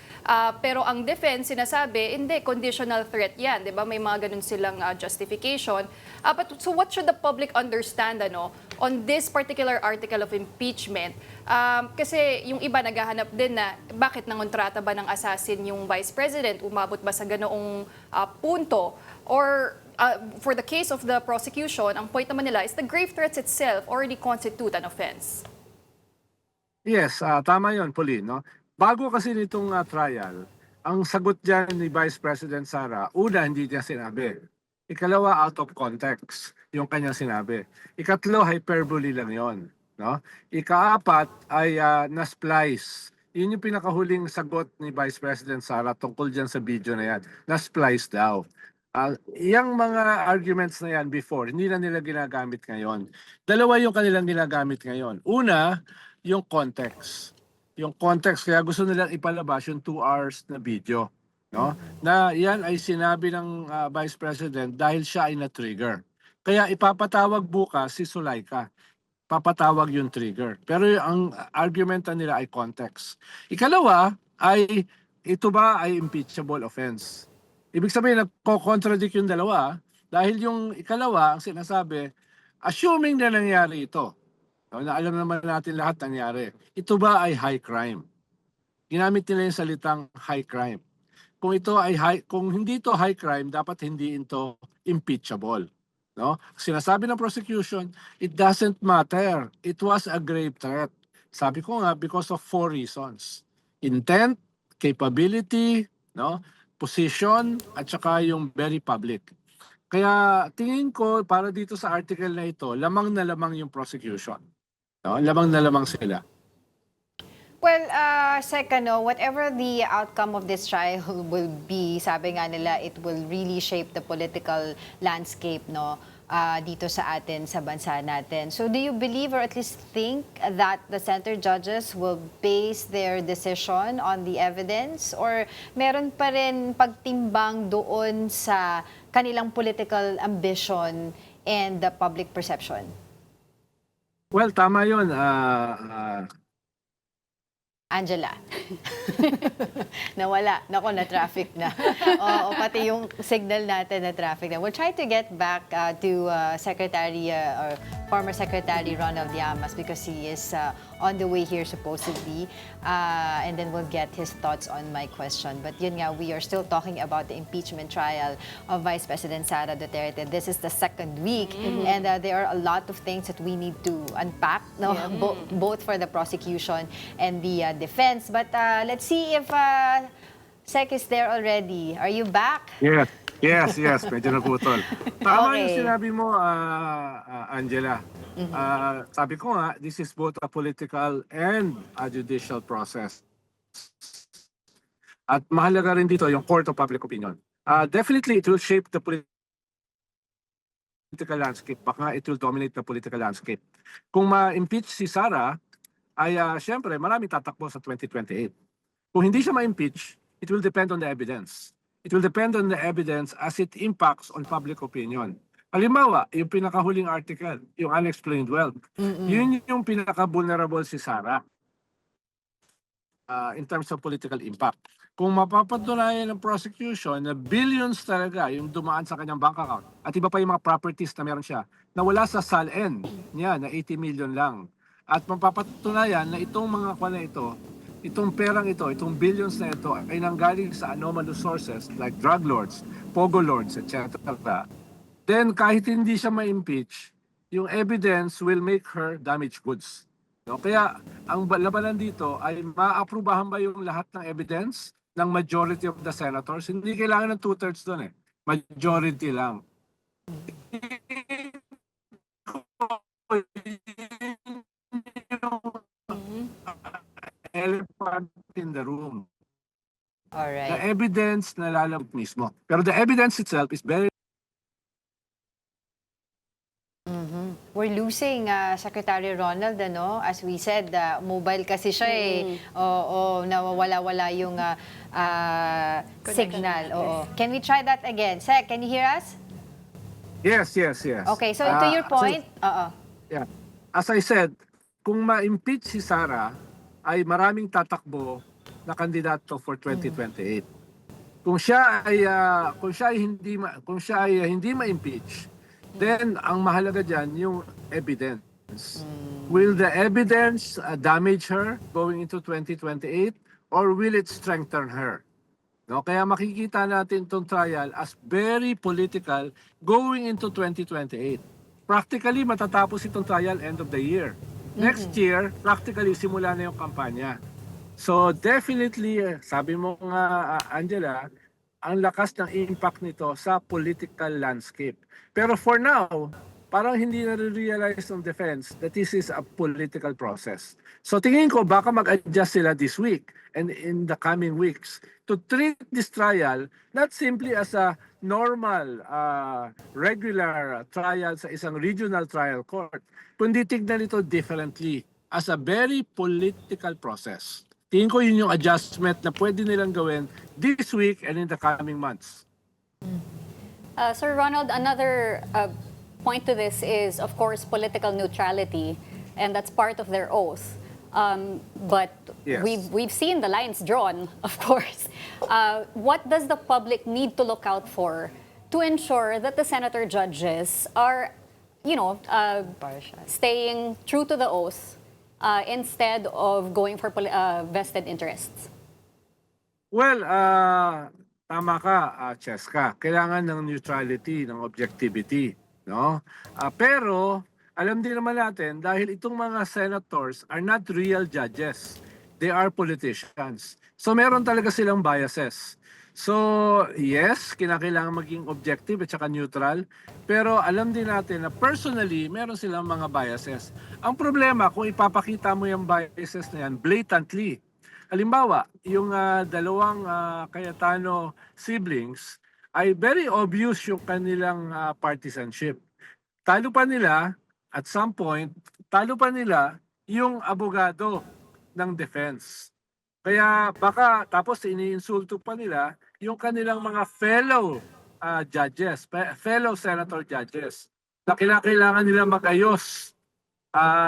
Pero ang defense, sinasabi, hindi, conditional threat yan. Di ba? May mga ganun silang justification. So what should the public understand on this particular article of impeachment? Kasi yung iba naghahanap din na bakit nangontrata ba ng assassin yung Vice President? Umabot ba sa ganoong punto? Or for the case of the prosecution, ang point naman nila is the grave threats itself already constitute an offense. Yes, tama yun, Pauline. No? Bago kasi nitong trial, ang sagot dyan ni Vice President Sara, una, hindi niya sinabi. Ikalawa, out of context yung kanyang sinabi. Ikatlo, hyperbole lang yon. No? Ikaapat ay na-splice. Yun yung pinakahuling sagot ni Vice President Sara tungkol dyan sa video na yan. Na-splice daw. Yung mga arguments na yan before, hindi na nila ginagamit ngayon. Dalawa yung kanilang ginagamit ngayon. Una, yung context. Yung context, kaya gusto nilang ipalabas yung 2 hours na video. No? Na yan ay sinabi ng Vice President dahil siya ay na-trigger. Kaya ipapatawag bukas si Zulaika. Papatawag yung trigger. Pero ang argumenta nila ay context. Ikalawa ay ito ba ay impeachable offense? Ibig sabihin, nagko-contradict yung dalawa dahil yung ikalawa, ang sinasabi, assuming na nangyari ito, na alam naman natin lahat nangyari, ito ba ay high crime? Ginamit nila yung salitang high crime. Kung hindi ito high crime, dapat hindi ito impeachable. No? Sinasabi ng prosecution, it doesn't matter. It was a grave threat. Sabi ko nga, because of 4 reasons. Intent, capability, no? Position, at saka yung very public. Kaya tingin ko, para dito sa article na ito, lamang na lamang yung prosecution. No? Lamang na lamang sila. Well, second, whatever the outcome of this trial will be, sabi nga nila, it will really shape the political landscape, dito sa atin, sa bansa natin. So do you believe or at least think that the center judges will base their decision on the evidence? Or meron pa rin pagtimbang doon sa kanilang political ambition and the public perception? Well, tama yun. Angela. Nawala. Nako, na-traffic na. Oo, pati yung signal natin na traffic na. We'll try to get back to Secretary or former Secretary Ronald Llamas because he is on the way here supposedly. And then we'll get his thoughts on my question. But yun nga, we are still talking about the impeachment trial of Vice President Sara Duterte. This is the second week and there are a lot of things that we need to unpack, no? Both for the prosecution and the defense. But let's see if Sec is there already. Are you back? Yes. Medyo naputol. Tama yung Okay. sinabi mo, Angela. Sabi ko nga, this is both a political and a judicial process. At mahalaga rin dito yung court of public opinion. Definitely, it will shape the political landscape. Baka it will dominate the political landscape. Kung ma-impeach si Sara, ay syempre maraming tatakbo sa 2028. Kung hindi siya ma-impeach, it will depend on the evidence. It will depend on the evidence as it impacts on public opinion. Halimbawa, yung pinakahuling article, yung unexplained wealth, yun yung pinaka-vulnerable si Sara in terms of political impact. Kung mapapatunayan ng prosecution na billions talaga yung dumaan sa kanyang bank account at iba pa yung mga properties na meron siya na wala sa SALN niya na 80 million lang at mapapatunayan na itong mga kwa na ito, itong perang ito, itong billions na ito ay nanggaling sa anomalous sources like drug lords, pogo lords, etc. Then kahit hindi siya ma-impeach, yung evidence will make her damaged goods. No? Kaya ang labanan dito ay maaprubahan ba yung lahat ng evidence ng majority of the senators? Hindi kailangan ng 2/3 doon eh. Majority lang. Elephant in the room. All The right. evidence na lalabas mismo. Pero the evidence itself is very We're losing Secretary Ronald, ano? As we said, mobile kasi siya eh. Oo, nawawala-wala yung signal. Oo. Can we try that again? Sec, can you hear us? Yes. Okay, so to your point, Yeah. As I said, kung ma-impeach si Sara, ay maraming tatakbo na kandidato for 2028. Kung siya ay hindi ma-impeach, then ang mahalaga diyan yung evidence. Will the evidence damage her going into 2028 or will it strengthen her? No, kaya makikita natin itong trial as very political going into 2028. Practically, matatapos itong trial end of the year. Next year, practically, simula na yung kampanya. So definitely, sabi mo nga, Angela, ang lakas ng impact nito sa political landscape. Pero for now, parang hindi na-realize ng defense that this is a political process. So tingin ko baka mag-adjust sila this week and in the coming weeks to treat this trial not simply as a normal, regular trial sa isang regional trial court, kundi tignan ito differently as a very political process. Tingin ko yun yung adjustment na pwede nilang gawin this week and in the coming months. Sir Ronald, another point to this is, of course, political neutrality, and that's part of their oath. But Yes. we've seen the lines drawn, of course. What does the public need to look out for to ensure that the senator judges are, staying true to the oath instead of going for vested interests? Well, tama ka, Cheska. Kailangan ng neutrality, ng objectivity, no? Pero alam din naman natin dahil itong mga senators are not real judges. They are politicians. So meron talaga silang biases. So, yes, kinakailangan maging objective at saka neutral. Pero alam din natin na personally, meron silang mga biases. Ang problema, kung ipapakita mo yung biases na yan blatantly, halimbawa, yung dalawang Cayetano siblings ay very obvious yung kanilang partisanship. Talo pa nila, at some point, talo pa nila yung abogado ng defense. Kaya baka tapos iniinsulto pa nila yung kanilang mga fellow judges, fellow senator judges. na kailangan nila mag-ayos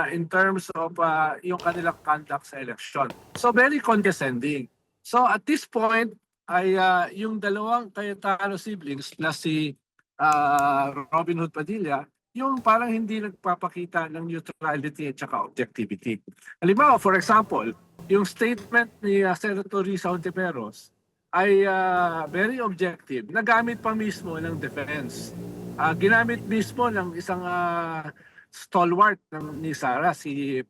in terms of yung kanilang conduct sa election. So very condescending. So at this point ay yung dalawang Cayetano siblings na si Robin Hood Padilla, yung parang hindi nagpapakita ng neutrality at saka objectivity. Halimbawa, for example, yung statement ni Senator Risa Hontiveros ay very objective. Nagamit pa mismo ng defense. Ginamit mismo ng isang stalwart ni Sara, si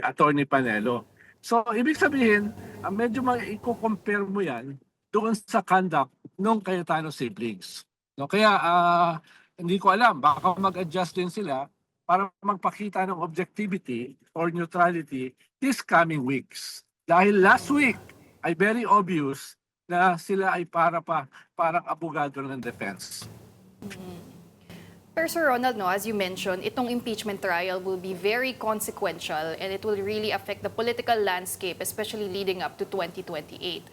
Attorney Panelo. So, ibig sabihin, medyo i-compare mo yan doon sa conduct ng Cayetano siblings. No, kaya hindi ko alam, baka mag-adjust din sila para magpakita ng objectivity or neutrality this coming weeks. Dahil last week ay very obvious na sila ay parang abogado ng defense. Pero Sir Ronald, no, as you mentioned, itong impeachment trial will be very consequential and it will really affect the political landscape, especially leading up to 2028.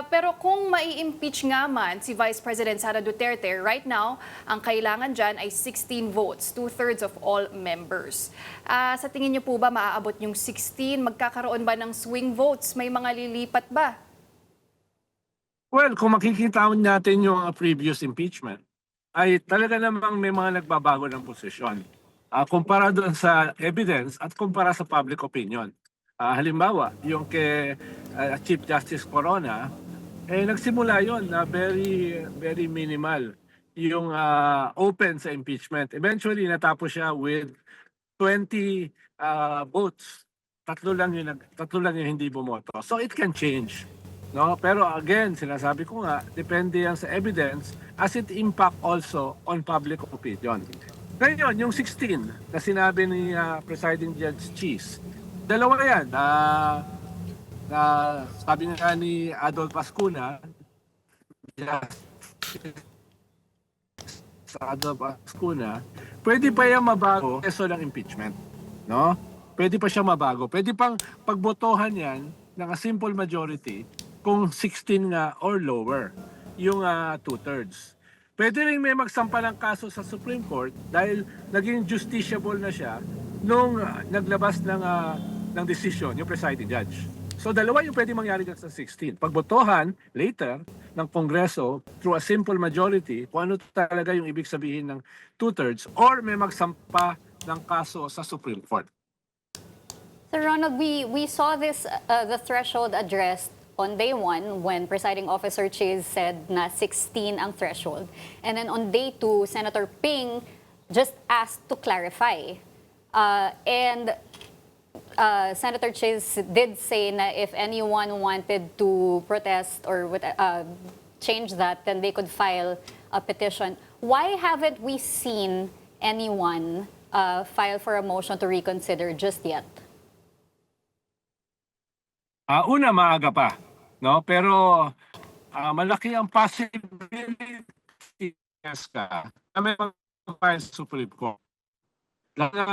Pero kung mai-impeach nga man si Vice President Sara Duterte, right now, ang kailangan dyan ay 16 votes, 2/3 of all members. Sa tingin niyo po ba maaabot yung 16? Magkakaroon ba ng swing votes? May mga lilipat ba? Well, kung makikita natin yung previous impeachment, ay talaga namang may mga nagbabago ng posisyon. Kumpara doon sa evidence at kumpara sa public opinion. Halimbawa, yung kay Chief Justice Corona, nagsimula yon na very minimal yung open sa impeachment. Eventually, natapos siya with 20 votes. Tatlo lang yung hindi bumoto. So it can change. No, pero again, sinasabi ko nga, depende yan sa evidence as it impact also on public opinion. Ngayon, yung 16 na sinabi ni Presiding Judge Cheese, dalawa yan. Sabi nga ni Adolf Ascuna, sa Adolf Ascuna, pwede pa yan mabago keso ng impeachment. No? Pwede pa siya mabago. Pwede pang pagbotohan yan ng a simple majority kung 16 nga or lower, yung 2/3. Pwede rin may magsampa ng kaso sa Supreme Court dahil naging justiciable na siya nung naglabas ng decision yung presiding judge. So dalawa yung pwede mangyari dyan sa 16. Pagbotohan later ng Kongreso through a simple majority kung ano talaga yung ibig sabihin ng 2/3 or may magsampa ng kaso sa Supreme Court. Sir Ronald, we saw this, the threshold addressed on day 1 when Presiding Officer Cheese said na 16 ang threshold. And then on day 2, Senator Ping just asked to clarify. Senator Cheese did say na if anyone wanted to protest or change that, then they could file a petition. Why haven't we seen anyone file for a motion to reconsider just yet? Una, maaga pa. No? Pero malaki ang possibility na may mag-file sa Supreme Court.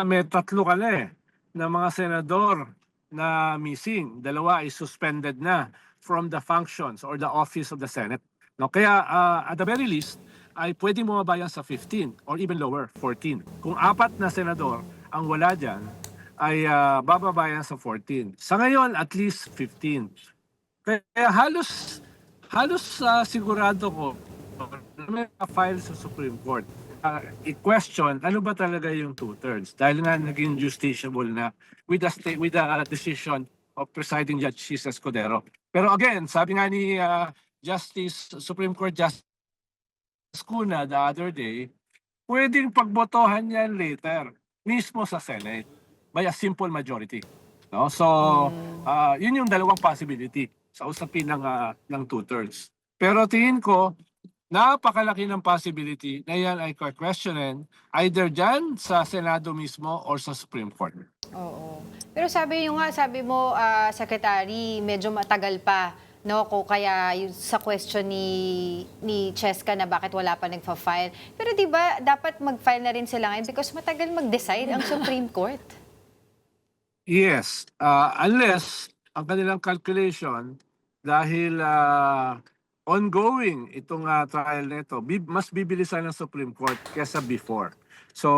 May 3 ka na na mga senador na missing. 2 ay suspended na from the functions or the office of the Senate. No? Kaya at the very least, ay pwede bumabayan sa 15 or even lower, 14. Kung 4 na senador ang wala dyan, ay bababayan sa 14. Sa ngayon, at least 15. Kaya halos sigurado ko na may file sa Supreme Court. I-question, ano ba talaga yung 2/3? Dahil nga naging justiciable na with the decision of Presiding Judge Cheese Escudero. Pero again, sabi nga ni Supreme Court Justice Escuna the other day, pwedeng pagbotohan yan later, mismo sa Senate, by a simple majority. No? So, yun yung 2 possibility sa usapin ng 2/3. Pero tingin ko, napakalaki ng possibility na yan ay questionin either dyan sa Senado mismo or sa Supreme Court. Oo. Pero sabi mo, Secretary, medyo matagal pa. No, kaya sa question ni Cheska na bakit wala pa nagfa-file. Pero 'di ba dapat mag-file na rin sila ngayon because matagal mag-decide ang Supreme Court. Yes, unless ang kanilang calculation dahil ongoing itong trial nito, mas bibilisan ng Supreme Court kesa before. So,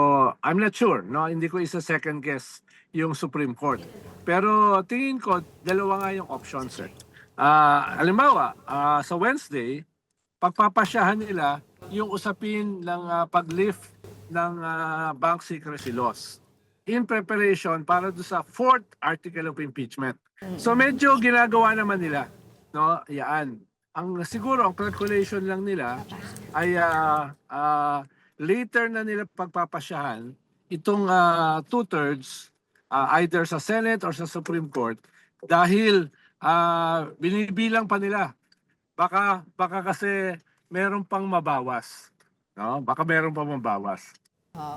I'm not sure, no? Hindi ko isa second guess yung Supreme Court. Pero tingin ko, dalawa nga yung options, eh. Halimbawa, sa Wednesday, pagpapasyahan nila yung usapin ng pag-lift ng bank secrecy laws in preparation para do sa fourth article of impeachment. So medyo ginagawa naman nila, no? Yaan. Ang siguro ang calculation lang nila ay later na nila pagpapasyahan itong two-thirds either sa Senate or sa Supreme Court dahil binibilang pa nila. Baka kasi meron pang mabawas. No? Baka meron pang mabawas.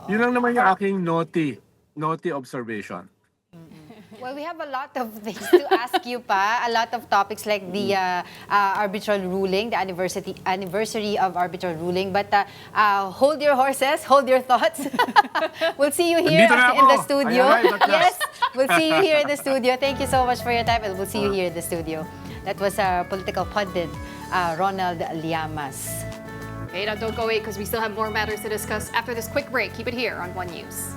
Yun lang naman yung aking naughty observation. Well, we have a lot of things to ask you pa. A lot of topics like the arbitral ruling, the anniversary of arbitral ruling. But hold your horses, hold your thoughts. We'll see you here Nandito na in the ako. studio. I arrived at last. Yes, we'll see you here in the studio. Thank you so much for your time, and we'll see you here in the studio. That was our political pundit, Ronald Llamas. Okay, now don't go away because we still have more matters to discuss after this quick break. Keep it here on One News.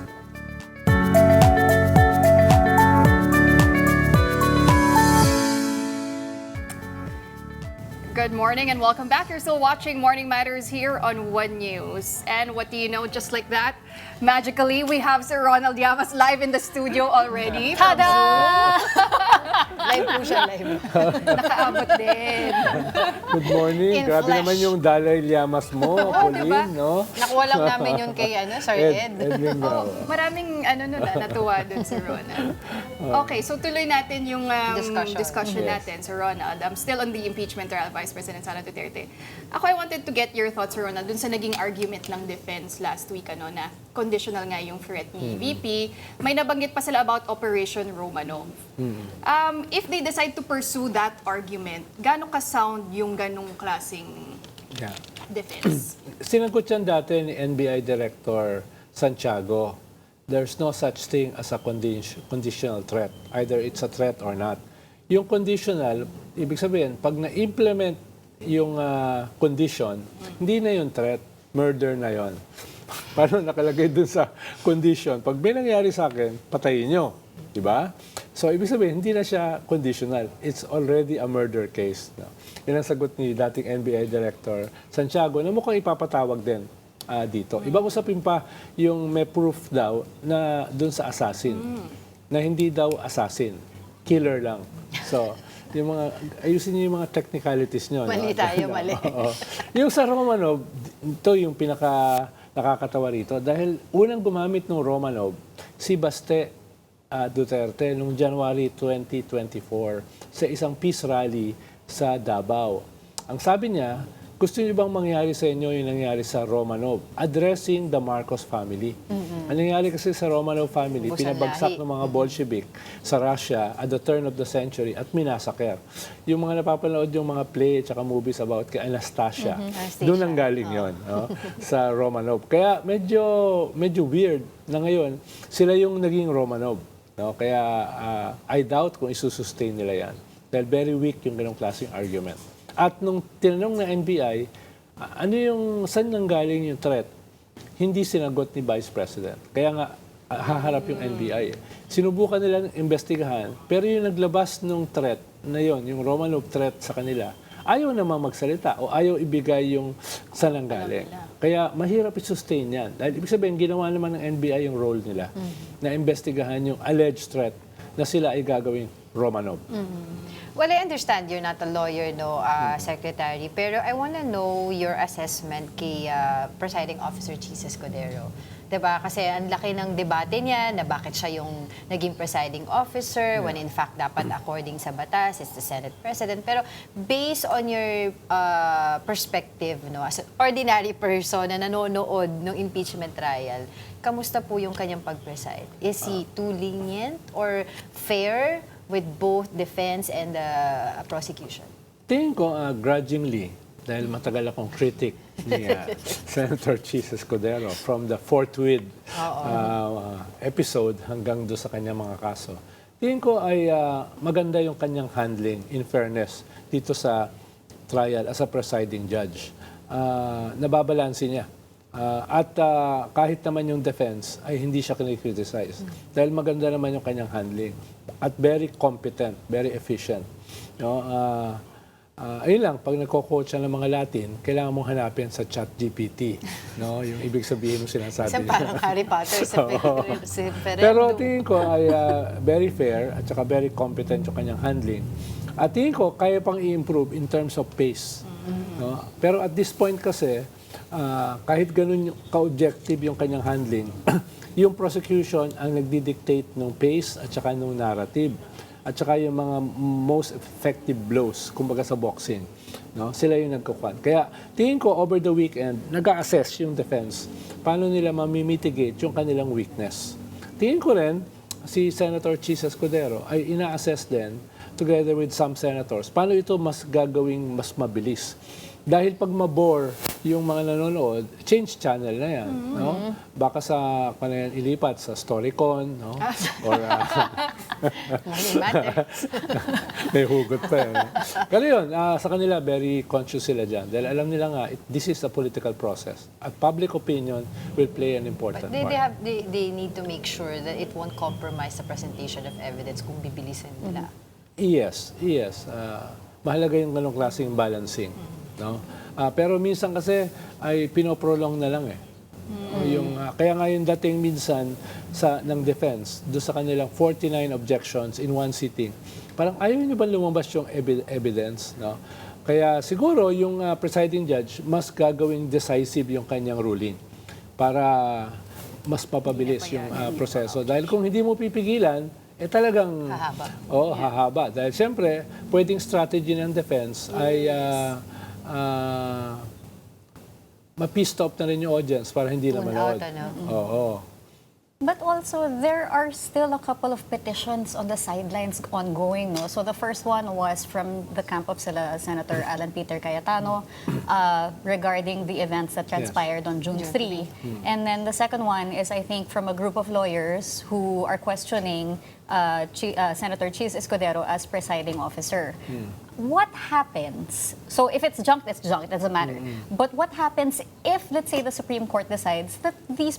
Good morning and welcome back. You're still watching Morning Matters here on One News. And what do you know, just like that, magically, we have Sir Ronald Llamas live in the studio already. Tada! Live po siya, live. Nakaabot din. Good morning. In Grabe flesh. naman yung Dalai Llamas mo, Pauline, diba? no? Nakuha lang namin yun kay Sir Ed. Edwin Bravo. Maraming natuwa dun si Ronald. Okay, so tuloy natin yung discussion Yes. natin, Sir Ronald. Still on the impeachment trial of Vice President Sara Duterte. Ako, I wanted to get your thoughts, Sir Ronald, dun sa naging argument ng defense last week, na conditional nga yung threat ni VP. May nabanggit pa sila about Operation Romanov. If they decide to pursue that argument, gaano ka-sound yung ganong klaseng Yeah. defense? Sinagot yan dati ni NBI Director Santiago. There's no such thing as a conditional threat. Either it's a threat or not. Yung conditional, ibig sabihin, pag na-implement yung condition, hindi na yung threat, murder na yon. Paano nakalagay dun sa condition? Pag may nangyari sa akin, patayin nyo. Diba? So, ibig sabihin, hindi na siya conditional. It's already a murder case. No? Yan ang sagot ni dating NBI Director Santiago na mukhang ipapatawag din dito. Iba-usapin pa yung may proof daw na dun sa assassin. Na hindi daw assassin. Killer lang. So, yung ayusin niyo yung mga technicalities nyo. Mali no? tayo, mali. Oo. Yung sa Romanov, ito yung pinaka nakakatawa rito. Dahil unang gumamit ng Romanov, si Baste Duterte noong January 2024 sa isang peace rally sa Davao. Ang sabi niya, gusto niyo bang mangyari sa inyo yung nangyari sa Romanov? Addressing the Marcos family. Ang nangyari kasi sa Romanov family, Busan pinabagsak lahi. ng mga Bolshevik sa Russia at the turn of the century at minasaker. Yung mga napapanood yung mga play at movies about kay Anastasia, Anastasia. doon ang galing yon no? sa Romanov. Kaya medyo weird na ngayon, sila yung naging Romanov. No? Kaya I doubt kung isusustain nila yan. Dahil very weak yung ganong klaseng argument. At nung tinanong ng NBI, saan nang galing yung threat? Hindi sinagot ni Vice President. Kaya nga, haharap yung NBI. Sinubukan nila investigahan, pero yung naglabas ng threat na yon, yung Romanov threat sa kanila, ayaw naman magsalita o ayaw ibigay yung saan nang galing. Kaya mahirap i-sustain yan. Dahil ibig sabihin, ginawa naman ng NBI yung role nila na investigahan yung alleged threat na sila ay gagawing Romanov. Well, I understand you're not a lawyer, Secretary, pero I want to know your assessment kay Presiding Officer Cheese Escudero. Diba? Kasi ang laki ng debate niya na bakit siya yung naging presiding officer when in fact dapat according sa batas, it's the Senate President. Pero based on your perspective, as an ordinary person na nanonood ng impeachment trial, kamusta po yung kanyang pag-preside? Is he too lenient or fair with both defense and the prosecution? Tingin ko grudgingly, dahil matagal akong critic ni Senator Cheese Escudero from the forthwith episode hanggang do sa kanyang mga kaso. Tingin ko ay maganda yung kanyang handling, in fairness, dito sa trial as a presiding judge. Nababalansin niya. Kahit naman yung defense ay hindi siya kinikriticize. Dahil maganda naman yung kanyang handling. At very competent, very efficient. No? Ayun lang, pag nagko-quote siya ng mga Latin, kailangan mong hanapin sa ChatGPT. No? Yung ibig sabihin ng sinasabi Isang niya. parang Harry Potter sa Pero tingin ko ay very fair at saka very competent yung kanyang handling. At tingin ko, kaya pang i-improve in terms of pace. No? Pero at this point kasi, kahit ganun ka-objective yung kanyang handling, yung prosecution ang nagdi-dictate ng pace at saka ng narrative. At saka yung mga most effective blows, kumbaga sa boxing. No? Sila yung nagkukuhan. Kaya tingin ko over the weekend, nag-a-assess yung defense. Paano nila mamimitigate yung kanilang weakness. Tingin ko rin, si Senator Chis Escudero ay ina-assess din together with some senators. Paano ito mas gagawing mas mabilis? Dahil pag mabore yung mga nanonood, change channel na yan. No? Baka sa kanayan ilipat sa Storycon, no? Or may hugot pa yan. Pero yun, sa kanila, very conscious sila dyan. Dahil alam nila nga, this is a political process. At public opinion will play an important But part. they need to make sure that it won't compromise the presentation of evidence kung bibilisan nila. Yes. Mahalaga yung ganong klaseng balancing. No? Pero minsan kasi ay pinoprolong na lang eh. Kaya nga yung dating minsan ng defense, doon sa kanilang 49 objections in one sitting, parang ayaw nyo ba lumabas yung evidence? No? Kaya siguro yung presiding judge mas gagawing decisive yung kanyang ruling para mas papabilis yung proseso. Dahil kung hindi mo pipigilan, talagang Hahaba. hahaba. Dahil siyempre, pwedeng strategy ng defense ay ma-pissed off na rin yung audience para hindi na manood. Oo. But also, there are still a couple of petitions on the sidelines ongoing. No? So the first one was from the camp of Senator Alan Peter Cayetano regarding the events that transpired on June 3. And then the second one is, I think, from a group of lawyers who are questioning Senator Chis Escudero as presiding officer. What happens? So if it's junk, it doesn't matter. But what happens if, let's say, the Supreme Court decides that these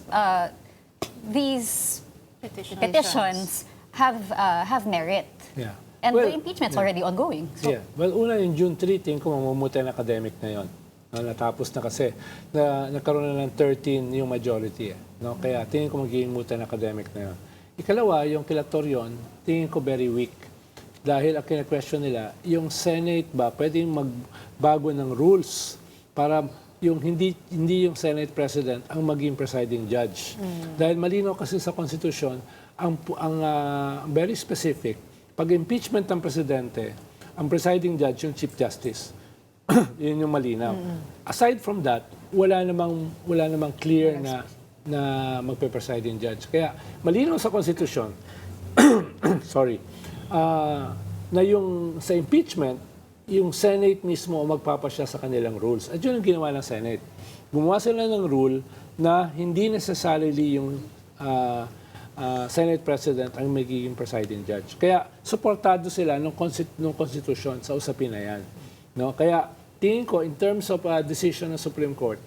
petitions have merit? Yeah. And the impeachment's already ongoing. So, Yeah. Well, una yung June 3, tingin ko mamumuti ang academic na yon. Natapos na kasi. Nagkaroon na ng 13 yung majority. No? Kaya tingin ko magiging muti ang academic na yon. Ikalawa, yung kilatoryon, tingin ko very weak. Dahil ang kina-question nila, yung Senate ba pwedeng magbago ng rules para yung hindi yung Senate President ang maging presiding judge. Dahil malinaw kasi sa Constitution, ang very specific, pag impeachment ng Presidente, ang presiding judge yung Chief Justice. Yun yung malinaw. Aside from that, wala namang clear na magpe-presiding judge. Kaya malinaw sa Constitution, sorry, na yung sa impeachment, yung Senate mismo ang magpapasya sa kanilang rules. At yun ang ginawa ng Senate. Gumawa sila ng rule na hindi necessarily yung Senate President ang magiging presiding judge. Kaya suportado sila ng Constitution sa usapin na yan. No? Kaya tingin ko, in terms of decision ng Supreme Court,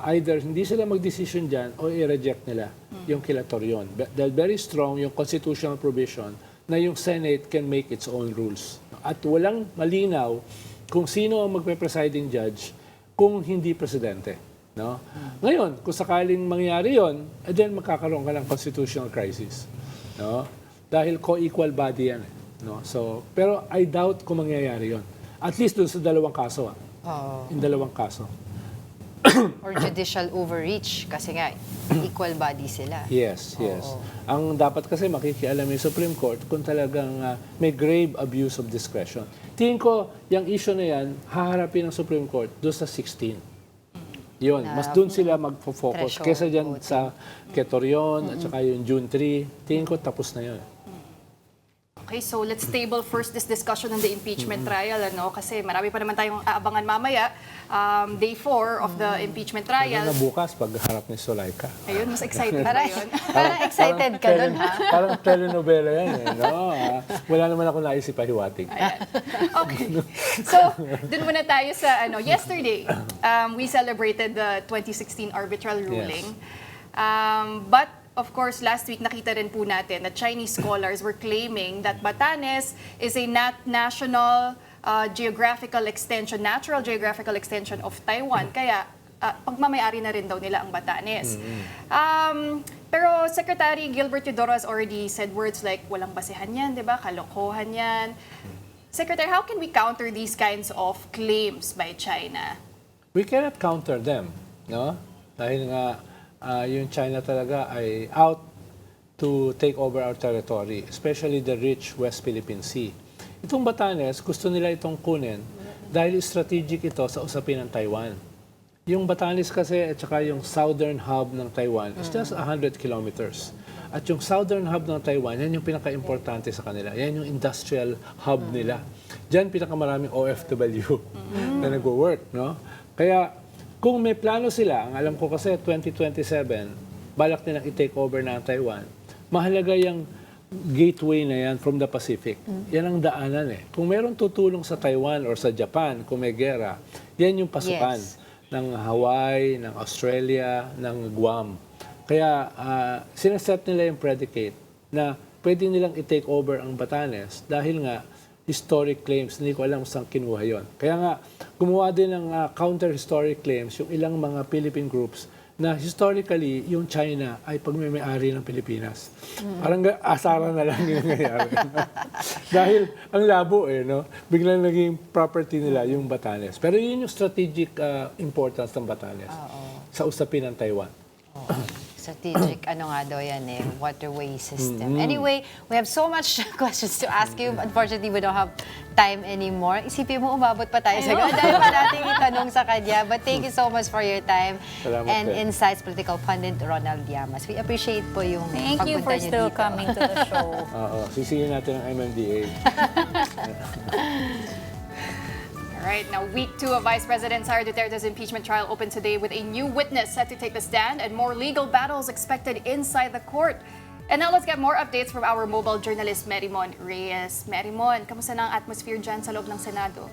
either hindi sila mag-decision dyan o i-reject nila yung kilatoryon. Dahil very strong yung constitutional provision na yung Senate can make its own rules. At walang malinaw kung sino ang magpe-presiding judge kung hindi presidente. No? Ngayon, kung sakaling mangyari yon, then magkakaroon ka ng constitutional crisis. No? Dahil co-equal body yan. No? So, pero I doubt kung mangyayari yon. At least dun sa dalawang kaso. In dalawang kaso. Or judicial overreach kasi nga equal body sila. Yes. Ang dapat kasi makikialam yung Supreme Court kung talagang may grave abuse of discretion. Tingin ko, yung issue na yan, haharapin ng Supreme Court doon sa 16. Yun, mas doon sila magfo-focus. Kesa dyan sa Ketoryon at saka yung June 3, tingin ko tapos na yun. Okay, so let's table first this discussion on the impeachment trial, ano? Kasi marami pa naman tayong aabangan mamaya. Day 4 of the impeachment trial. Na bukas pag harap ni Sulaika. Ayun, mas excited ba yun? Parang excited ka dun, ha? Parang telenovela yan eh, no? Wala naman ako naisip pahiwatig. Ayan. Okay. So, dun muna tayo sa yesterday, we celebrated the 2016 arbitral ruling. But of course, last week nakita rin po natin that Chinese scholars were claiming that Batanes is a national geographical extension, natural geographical extension of Taiwan. Kaya pagmamayari na rin daw nila ang Batanes. Pero Secretary Gilbert Teodoro has already said words like walang basehan yan, di ba? Kalokohan yan. Secretary, how can we counter these kinds of claims by China? We cannot counter them, no? Dahil nga yung China talaga ay out to take over our territory, especially the rich West Philippine Sea. Itong Batanes, gusto nila itong kunin dahil strategic ito sa usapin ng Taiwan. Yung Batanes kasi at saka yung southern hub ng Taiwan is just 100 kilometers. At yung southern hub ng Taiwan, yan yung pinaka-importante sa kanila. Yan yung industrial hub nila. Diyan pinakamaraming OFW na nag-work, no? Kaya kung may plano sila, ang alam ko kasi 2027, balak nilang i-take over na ang Taiwan, mahalaga yung gateway na yan from the Pacific. Yan ang daanan eh. Kung meron tutulong sa Taiwan or sa Japan, kung may gera, yan yung pasukan ng Hawaii, ng Australia, ng Guam. Kaya sinaset nila yung predicate na pwede nilang i-take over ang Batanes dahil nga historic claims, hindi ko alam saan kinuha yon. Kaya nga, gumawa din ng counter-historic claims yung ilang mga Philippine groups na historically, yung China ay pagmamay-ari ng Pilipinas. Parang asaran na lang yung nangyayari. Dahil ang labo eh, no? Biglang naging property nila yung Batanes. Pero yun yung strategic importance ng Batanes sa usapin ng Taiwan. Strategic, nga daw yan eh, waterway system. Anyway, we have so much questions to ask you. Unfortunately, we don't have time anymore. Isipin mo, umabot pa tayo sa dahil pa natin itanong sa kanya. But thank you so much for your time and insights, political pundit Ronald Llamas. We appreciate po yung Thank you for pagpunta niyo still dito. coming to the show. Sisihin natin ang MMDA. All right, now week 2 of Vice President Sara Duterte's impeachment trial opened today with a new witness set to take the stand and more legal battles expected inside the court. And now let's get more updates from our mobile journalist Merimon Reyes. Merimon, kamusta na ang atmosphere dyan sa loob ng Senado?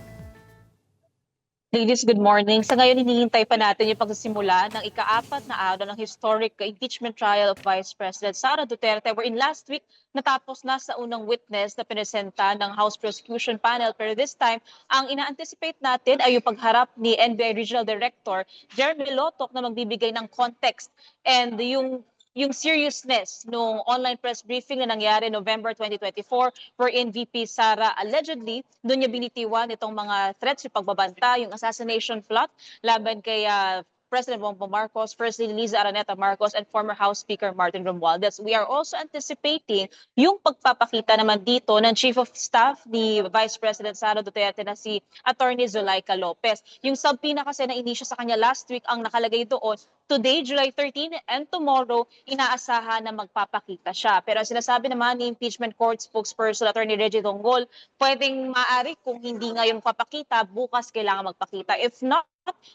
Ladies, good morning. Sa ngayon, hinihintay pa natin yung pagsisimula ng ika-4 na araw ng historic impeachment trial of Vice President Sara Duterte, wherein last week natapos na sa unang witness na pinesenta ng House Prosecution Panel. Pero this time, ang ina-anticipate natin ay yung pagharap ni NBI Regional Director Jeremy Lotoc na magbibigay ng context and yung seriousness nung online press briefing na nangyari November 2024 wherein VP Sara allegedly doon niya binitiwan itong mga threats, yung pagbabanta, yung assassination plot laban kay President Bongbong Marcos, First Lady Liza Araneta Marcos, and former House Speaker Martin Romualdez. We are also anticipating yung pagpapakita naman dito ng Chief of Staff ni Vice President Sara Duterte na si Attorney Zulaika Lopez. Yung subpoena kasi na inisyo sa kanya last week ang nakalagay doon, today, July 13, and tomorrow, inaasahan na magpapakita siya. Pero sinasabi naman ni Impeachment Court spokesperson Attorney Reggie Dongol, pwedeng maaari kung hindi ngayon papakita, bukas kailangan magpakita. If not,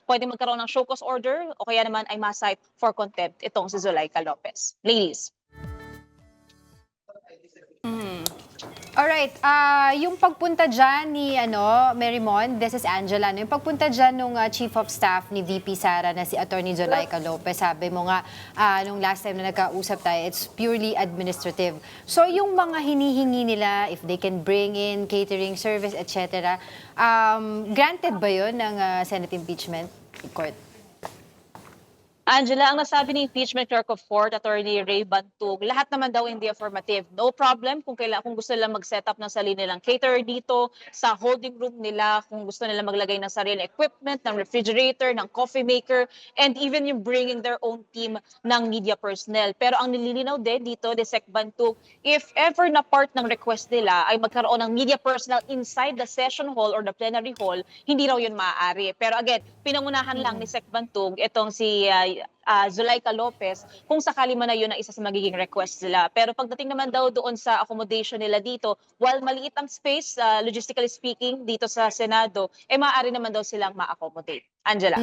pwede magkaroon ng show cause order o kaya naman ay ma-cite for contempt itong si Zulaika Lopez. Ladies. Alright, yung pagpunta dyan ni Merimon, this is Angela, yung pagpunta dyan nung Chief of Staff ni VP Sara na si Attorney Zulaika Lopez, sabi mo nga, nung last time na nagkausap tayo, it's purely administrative. So yung mga hinihingi nila, if they can bring in catering service, etc., granted ba yun ng Senate Impeachment Court? Angela, ang nasabi ni Impeachment Clerk of Court, Attorney Ray Bantug, lahat naman daw hindi affirmative. No problem kung gusto nila mag-set up ng sarili nilang caterer dito, sa holding room nila, kung gusto nila maglagay ng sarili equipment, ng refrigerator, ng coffee maker, and even yung bringing their own team ng media personnel. Pero ang nililinaw din dito, de Sec Bantug, if ever na part ng request nila ay magkaroon ng media personnel inside the session hall or the plenary hall, hindi raw yun maaari. Pero again, pinangunahan lang ni Sec Bantug itong si Zulaika Lopez kung sakali man na yun ang isa sa magiging request nila. Pero pagdating naman daw doon sa accommodation nila dito, while maliit ang space, logistically speaking, dito sa Senado, maaari naman daw silang ma-accommodate. Angela.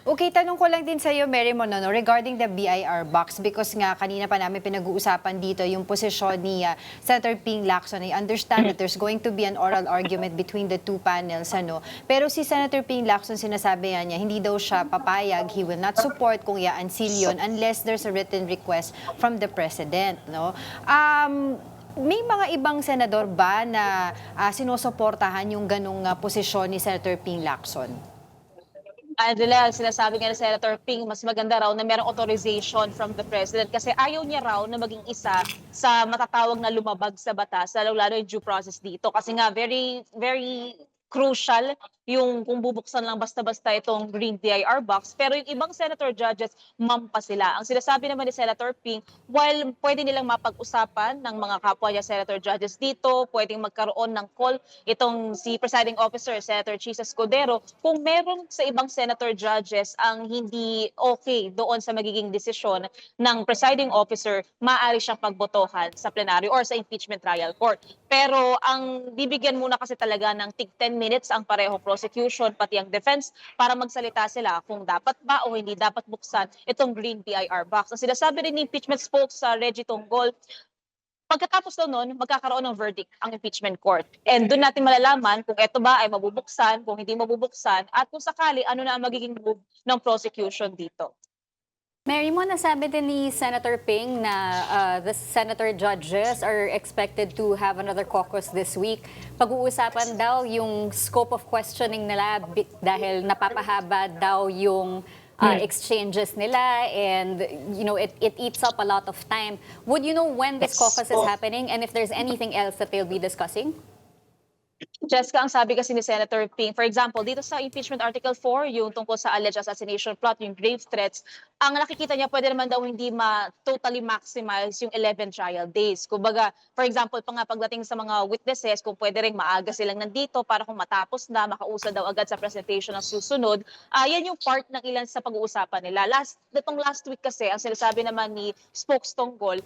Okay, tanong ko lang din sa iyo, Mary Monono, regarding the BIR box because nga kanina pa namin pinag-uusapan dito yung posisyon ni Senator Ping Lacson. I understand that there's going to be an oral argument between the two panels, ano. Pero si Senator Ping Lacson, sinasabi niya hindi daw siya papayag, he will not support kung i-unseal yun unless there's a written request from the President, no. May mga ibang senador ba na sinusuportahan yung ganong posisyon ni Senator Ping Lacson? Angela, sinasabi nga ni Senator Ping, mas maganda raw na merong authorization from the President kasi ayaw niya raw na maging isa sa matatawag na lumabag sa batas, lalo yung due process dito. Kasi nga, very, very crucial yung kung bubuksan lang basta-basta itong green BIR box. Pero yung ibang senator judges, mampa sila. Ang sinasabi naman ni Senator Ping, while pwede nilang mapag-usapan ng mga kapwa niya senator judges dito, pwedeng magkaroon ng call itong si presiding officer, Senator Chis Escudero, kung meron sa ibang senator judges ang hindi okay doon sa magiging desisyon ng presiding officer, maaari siyang pagbotohan sa plenaryo or sa impeachment trial court. Pero ang bibigyan muna kasi talaga ng tig 10 minutes ang pareho prosecution pati ang defense para magsalita sila kung dapat ba o hindi dapat buksan itong green BIR box. Ang sinasabi rin ni impeachment spokes sa Reggie Tonggol, pagkatapos daw nun, magkakaroon ng verdict ang impeachment court. And doon natin malalaman kung ito ba ay mabubuksan, kung hindi mabubuksan, at kung sakali, ano na ang magiging move ng prosecution dito. Mary Mo, nasabi din ni Senator Ping na the senator judges are expected to have another caucus this week. Pag-uusapan daw yung scope of questioning nila dahil napapahaba daw yung exchanges nila and it eats up a lot of time. Would you know when this caucus is happening and if there's anything else that they'll be discussing? Jessica, ang sabi kasi ni Senator Ping, for example, dito sa impeachment article 4, yung tungkol sa alleged assassination plot, yung grave threats, ang nakikita niya pwede naman daw hindi totally maximize yung 11 trial days. Kumbaga, for example, pagdating sa mga witnesses, kung pwede rin maaga silang nandito para kung matapos na, makausa daw agad sa presentation ng susunod, yan yung part ng ilan sa pag-uusapan nila. Last week kasi, ang sinasabi naman ni Spokes Tonggol,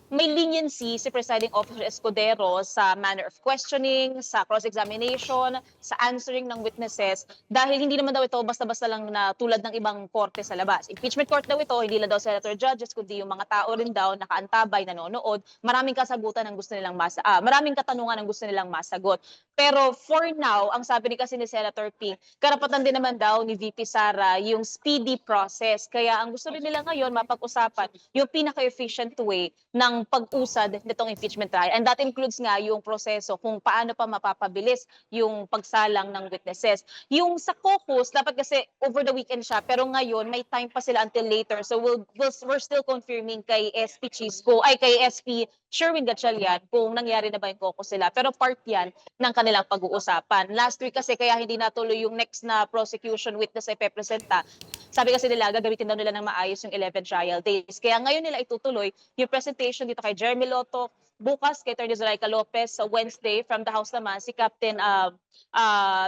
may leniency si Presiding Officer Escudero sa manner of questioning, sa cross-examination, sa answering ng witnesses dahil hindi naman daw ito basta-basta lang na tulad ng ibang korte sa labas. Impeachment court daw ito, hindi lang daw senator judges kundi yung mga tao rin daw nakaantabay, nanonood, maraming kasagutan ang gusto nilang maraming katanungan ang gusto nilang masagot. Pero for now, ang sabi ni kasi ni Senator Ping, karapatan din naman daw ni VP Sara yung speedy process. Kaya ang gusto rin nila ngayon mapag-usapan yung pinaka-efficient way ng pag-usad nitong impeachment trial. And that includes nga yung proseso kung paano pa mapapabilis yung pagsalang ng witnesses. Yung sa caucus, dapat kasi over the weekend siya, pero ngayon may time pa sila until later. So we're still confirming kay SP Chisco, kay SP Sherwin Gatchalian kung nangyari na ba yung caucus sila. Pero part yan ng kanilang pag-uusapan. Last week kasi kaya hindi natuloy yung next na prosecution witness ay pepresenta. Sabi kasi nila, gagamitin daw nila ng maayos yung 11 trial days. Kaya ngayon nila itutuloy yung presentation dito kay Jeremy Loto, bukas kay Atty. Zulaika Lopez, sa Wednesday from the House naman si Captain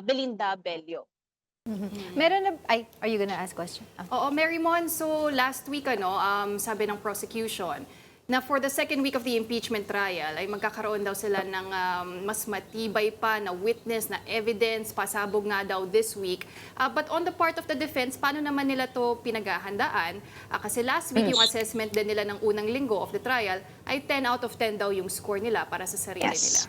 Belinda Bello. Meron na, are you gonna ask question? Oo, Mary Mon, so last week, sabi ng prosecution, na for the second week of the impeachment trial ay magkakaroon daw sila ng mas matibay pa na witness, na evidence, pasabog nga daw this week. But on the part of the defense, paano naman nila to pinaghahandaan? Kasi last week, yung assessment din nila ng unang linggo of the trial ay 10 out of 10 daw yung score nila para sa sarili nila.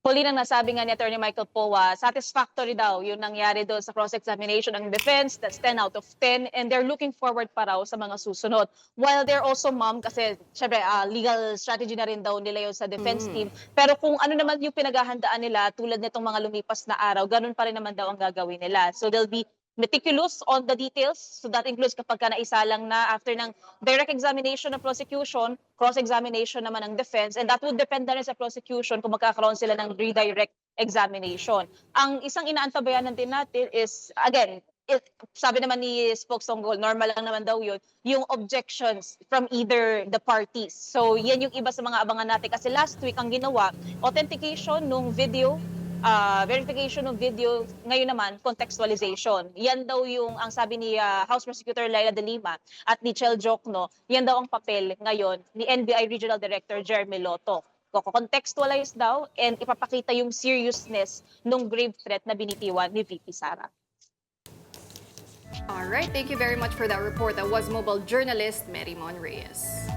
Huli nang nasabi nga ni Attorney Michael Poa, satisfactory daw yung nangyari doon sa cross-examination ng defense. That's 10 out of 10. And they're looking forward pa raw sa mga susunod. While they're also, kasi syempre legal strategy na rin daw nila yun sa defense team. Pero kung ano naman yung pinaghahandaan nila, tulad nitong mga lumipas na araw, ganun pa rin naman daw ang gagawin nila. So they'll be meticulous on the details. So that includes kapag ka naisalang na after ng direct examination ng prosecution, cross-examination naman ng defense, and that would depend na rin sa prosecution kung magkakaroon sila ng redirect examination. Ang isang inaantabayanan din natin is, again, sabi naman ni Spokes Tonggol, normal lang naman daw yun, yung objections from either the parties. So yan yung iba sa mga abangan natin. Kasi last week ang ginawa, authentication nung video verification ng video, ngayon naman, contextualization. Yan daw yung, ang sabi ni House Prosecutor Laila de Lima at ni Chel Jokno, yan daw ang papel ngayon ni NBI Regional Director Jeremy Lotto. Contextualize daw and ipapakita yung seriousness ng grave threat na binitiwan ni VP Sara. All right, thank you very much for that report. That was mobile journalist Mary Mon Reyes.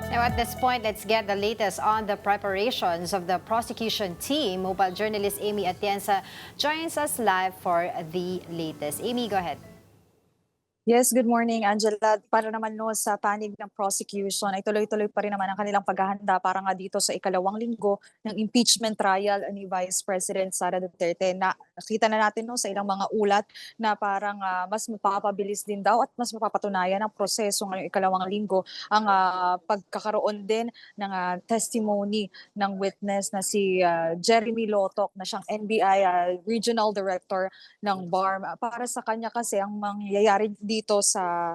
Now, at this point, let's get the latest on the preparations of the prosecution team. Mobile journalist Amy Atienza joins us live for the latest. Amy, go ahead. Yes, good morning, Angela. Para naman no sa panig ng prosecution ay tuloy-tuloy pa rin naman ang kanilang paghahanda para nga dito sa ikalawang linggo ng impeachment trial ni Vice President Sara Duterte. Nakita na natin no sa ilang mga ulat na parang mas mapapabilis din daw at mas mapapatunayan ang proseso ngayong ikalawang linggo ang pagkakaroon din ng testimony ng witness na si Jeremy Lotok na siyang NBI Regional Director ng BARM. Para sa kanya kasi ang mangyayari dito sa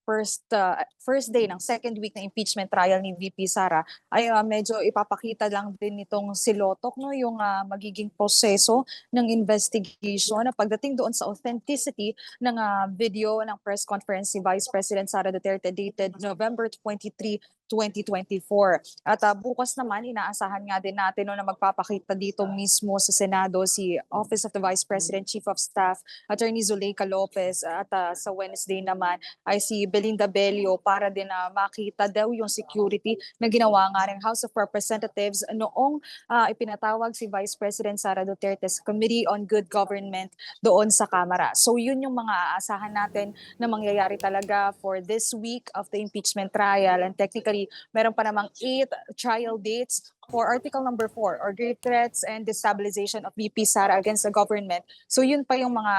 first day ng second week ng impeachment trial ni VP Sara ay medyo ipapakita lang din nitong si Lotok no yung magiging proseso ng investigation na pagdating doon sa authenticity ng video ng press conference si Vice President Sara Duterte dated November 23, 2024. At bukas naman, inaasahan nga din natin no, na magpapakita dito mismo sa Senado si Office of the Vice President Chief of Staff, Attorney Zuleika Lopez, at sa Wednesday naman ay si Belinda Bello para din makita daw yung security na ginawa nga ng House of Representatives noong ipinatawag si Vice President Sara Duterte sa Committee on Good Government doon sa Kamara. So yun yung mga aasahan natin na mangyayari talaga for this week of the impeachment trial, and technically meron pa namang 8 trial dates for Article number 4 or grave threats and destabilization of VP Sara against the government. So yun pa yung mga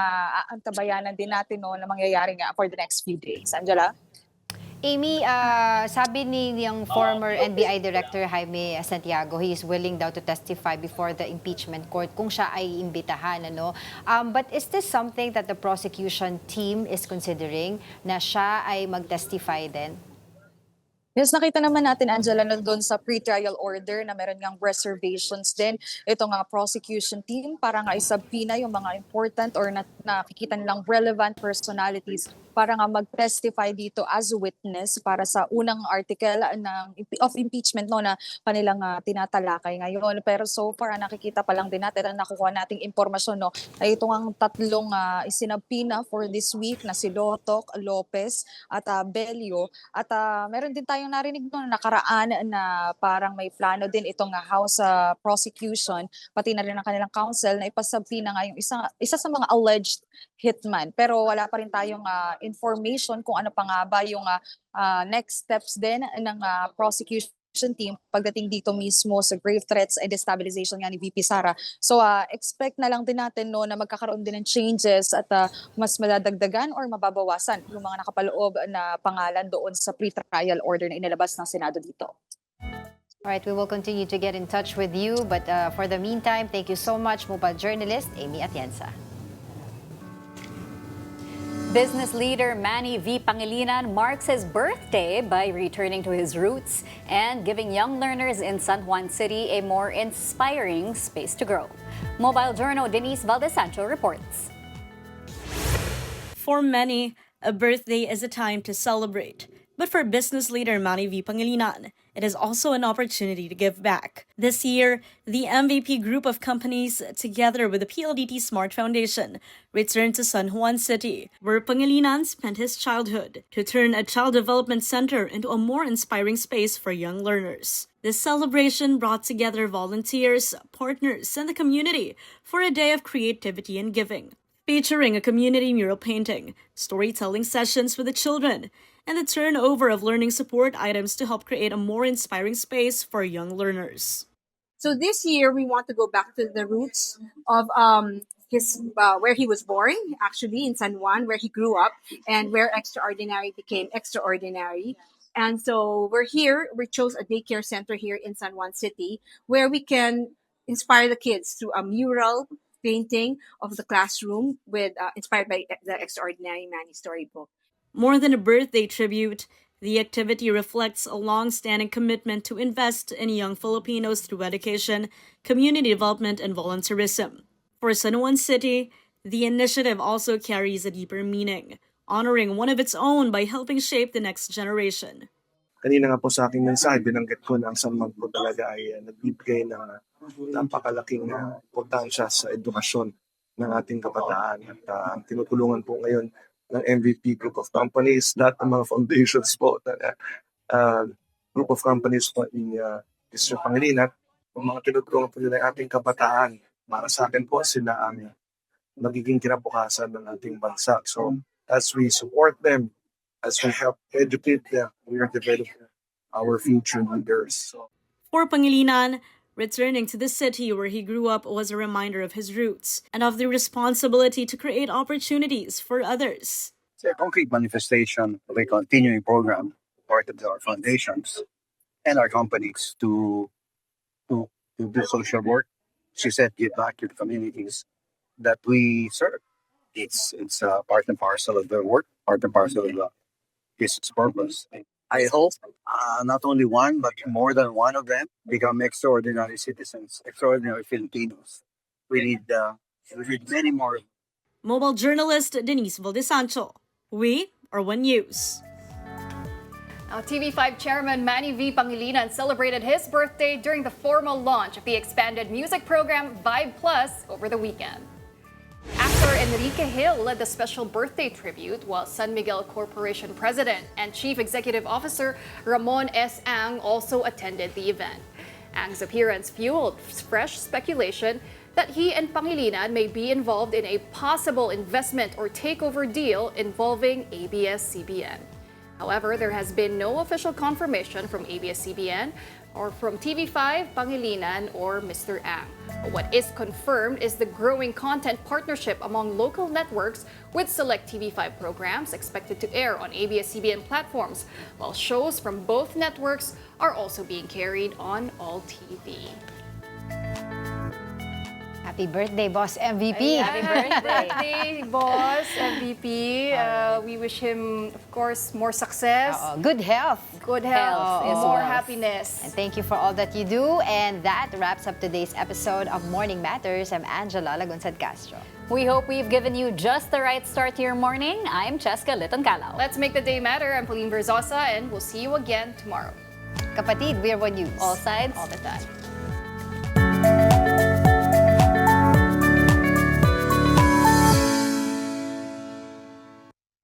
antabayanan din natin no, na mangyayari nga for the next few days. Angela? Amy, sabi ni yung former NBI Director Jaime Santiago, he is willing daw to testify before the impeachment court kung siya ay imbitahan. Ano? But is this something that the prosecution team is considering na siya ay mag-testify din? Yes, nakita naman natin, Angela, na doon sa pre-trial order na meron ngang reservations din. Ito nga prosecution team para nga isubpoena yung mga important or nakikita nilang relevant personalities para nga mag-testify dito as a witness para sa unang article of impeachment no, na kanilang tinatalakay ngayon. Pero so far, nakikita pa lang din natin, ang nakukuha nating impormasyon, no, ay ito ang tatlong isinubpoena for this week na si Lotok, Lopez at Bello. At meron din tayong narinig noon nakaraan na parang may plano din itong House prosecution, pati na rin ang kanilang counsel na ipasubpoena nga yung isa sa mga alleged hitman. Pero wala pa rin tayong information kung ano pa nga ba yung next steps din ng prosecution team pagdating dito mismo sa grave threats and destabilization nga ni VP Sara. So expect na lang din natin no, na magkakaroon din ng changes at mas madadagdagan or mababawasan yung mga nakapaloob na pangalan doon sa pre-trial order na inilabas ng Senado dito. All right, we will continue to get in touch with you. But for the meantime, thank you so much, mobile journalist Amy Atienza. Business leader Manny V. Pangilinan marks his birthday by returning to his roots and giving young learners in San Juan City a more inspiring space to grow. Mobile Journal Denise Valdesancho reports. For many, a birthday is a time to celebrate. But for business leader Manny V. Pangilinan, it is also an opportunity to give back. This year, the MVP group of companies, together with the PLDT Smart Foundation, returned to San Juan City, where Pangilinan spent his childhood, to turn a child development center into a more inspiring space for young learners. This celebration brought together volunteers, partners, and the community for a day of creativity and giving, featuring a community mural painting, storytelling sessions with the children, and the turnover of learning support items to help create a more inspiring space for young learners. So this year, we want to go back to the roots of his where he was born, actually, in San Juan, where he grew up, and where extraordinary became extraordinary. And so we're here, we chose a daycare center here in San Juan City, where we can inspire the kids through a mural painting of the classroom with inspired by the Extraordinary Manny storybook. More than a birthday tribute, The activity reflects a long-standing commitment to invest in young Filipinos through education, community development, and volunteerism. For San Juan City, the initiative also carries a deeper meaning, honoring one of its own by helping shape the next generation. Kanina nga po sa aking mensahe, binanggit ko na ang San Juan po talaga ay nagbibigay ng napakalaking importansya sa edukasyon ng ating kabataan. At tinutulungan po ngayon ng MVP group of companies, lahat ng mga foundations po, group of companies po in District Pangilinan, ang mga tinutulungan po nila ang ating kabataan. Para sa akin po, sila ang magiging kinabukasan ng ating bansa. So, as we support them, as we help educate them, we are developing our future leaders. For Pangilinan, returning to the city where he grew up was a reminder of his roots and of the responsibility to create opportunities for others. It's a concrete manifestation of a continuing program, part of our foundations and our companies to do social work. She said, give back to the communities that we serve. It's part and parcel of the work, part and parcel of his purpose. I hope not only one, but more than one of them become extraordinary citizens, extraordinary Filipinos. We need many more. Mobile journalist Denise Valdesancho. We are One News. Now, TV5 chairman Manny V. Pangilinan celebrated his birthday during the formal launch of the expanded music program Vibe Plus over the weekend. Actor Enrique Hill led the special birthday tribute, while San Miguel Corporation President and Chief Executive Officer Ramon S. Ang also attended the event. Ang's appearance fueled fresh speculation that he and Pangilinan may be involved in a possible investment or takeover deal involving ABS-CBN. However, there has been no official confirmation from ABS-CBN or from TV5, Pangilinan, or Mr. Ang. But what is confirmed is the growing content partnership among local networks, with select TV5 programs expected to air on ABS-CBN platforms, while shows from both networks are also being carried on All TV. Happy birthday, Boss MVP. Happy birthday, Boss MVP. We wish him, of course, more success. Good health. Good health, is more wealth. happiness. And thank you for all that you do. And that wraps up today's episode of Morning Matters. I'm Angela Lagunsad Castro. We hope we've given you just the right start to your morning. I'm Cheska Liton-Calao. Let's make the day matter. I'm Pauline Verzosa, and we'll see you again tomorrow. Kapatid, we are One News. All sides, all the time.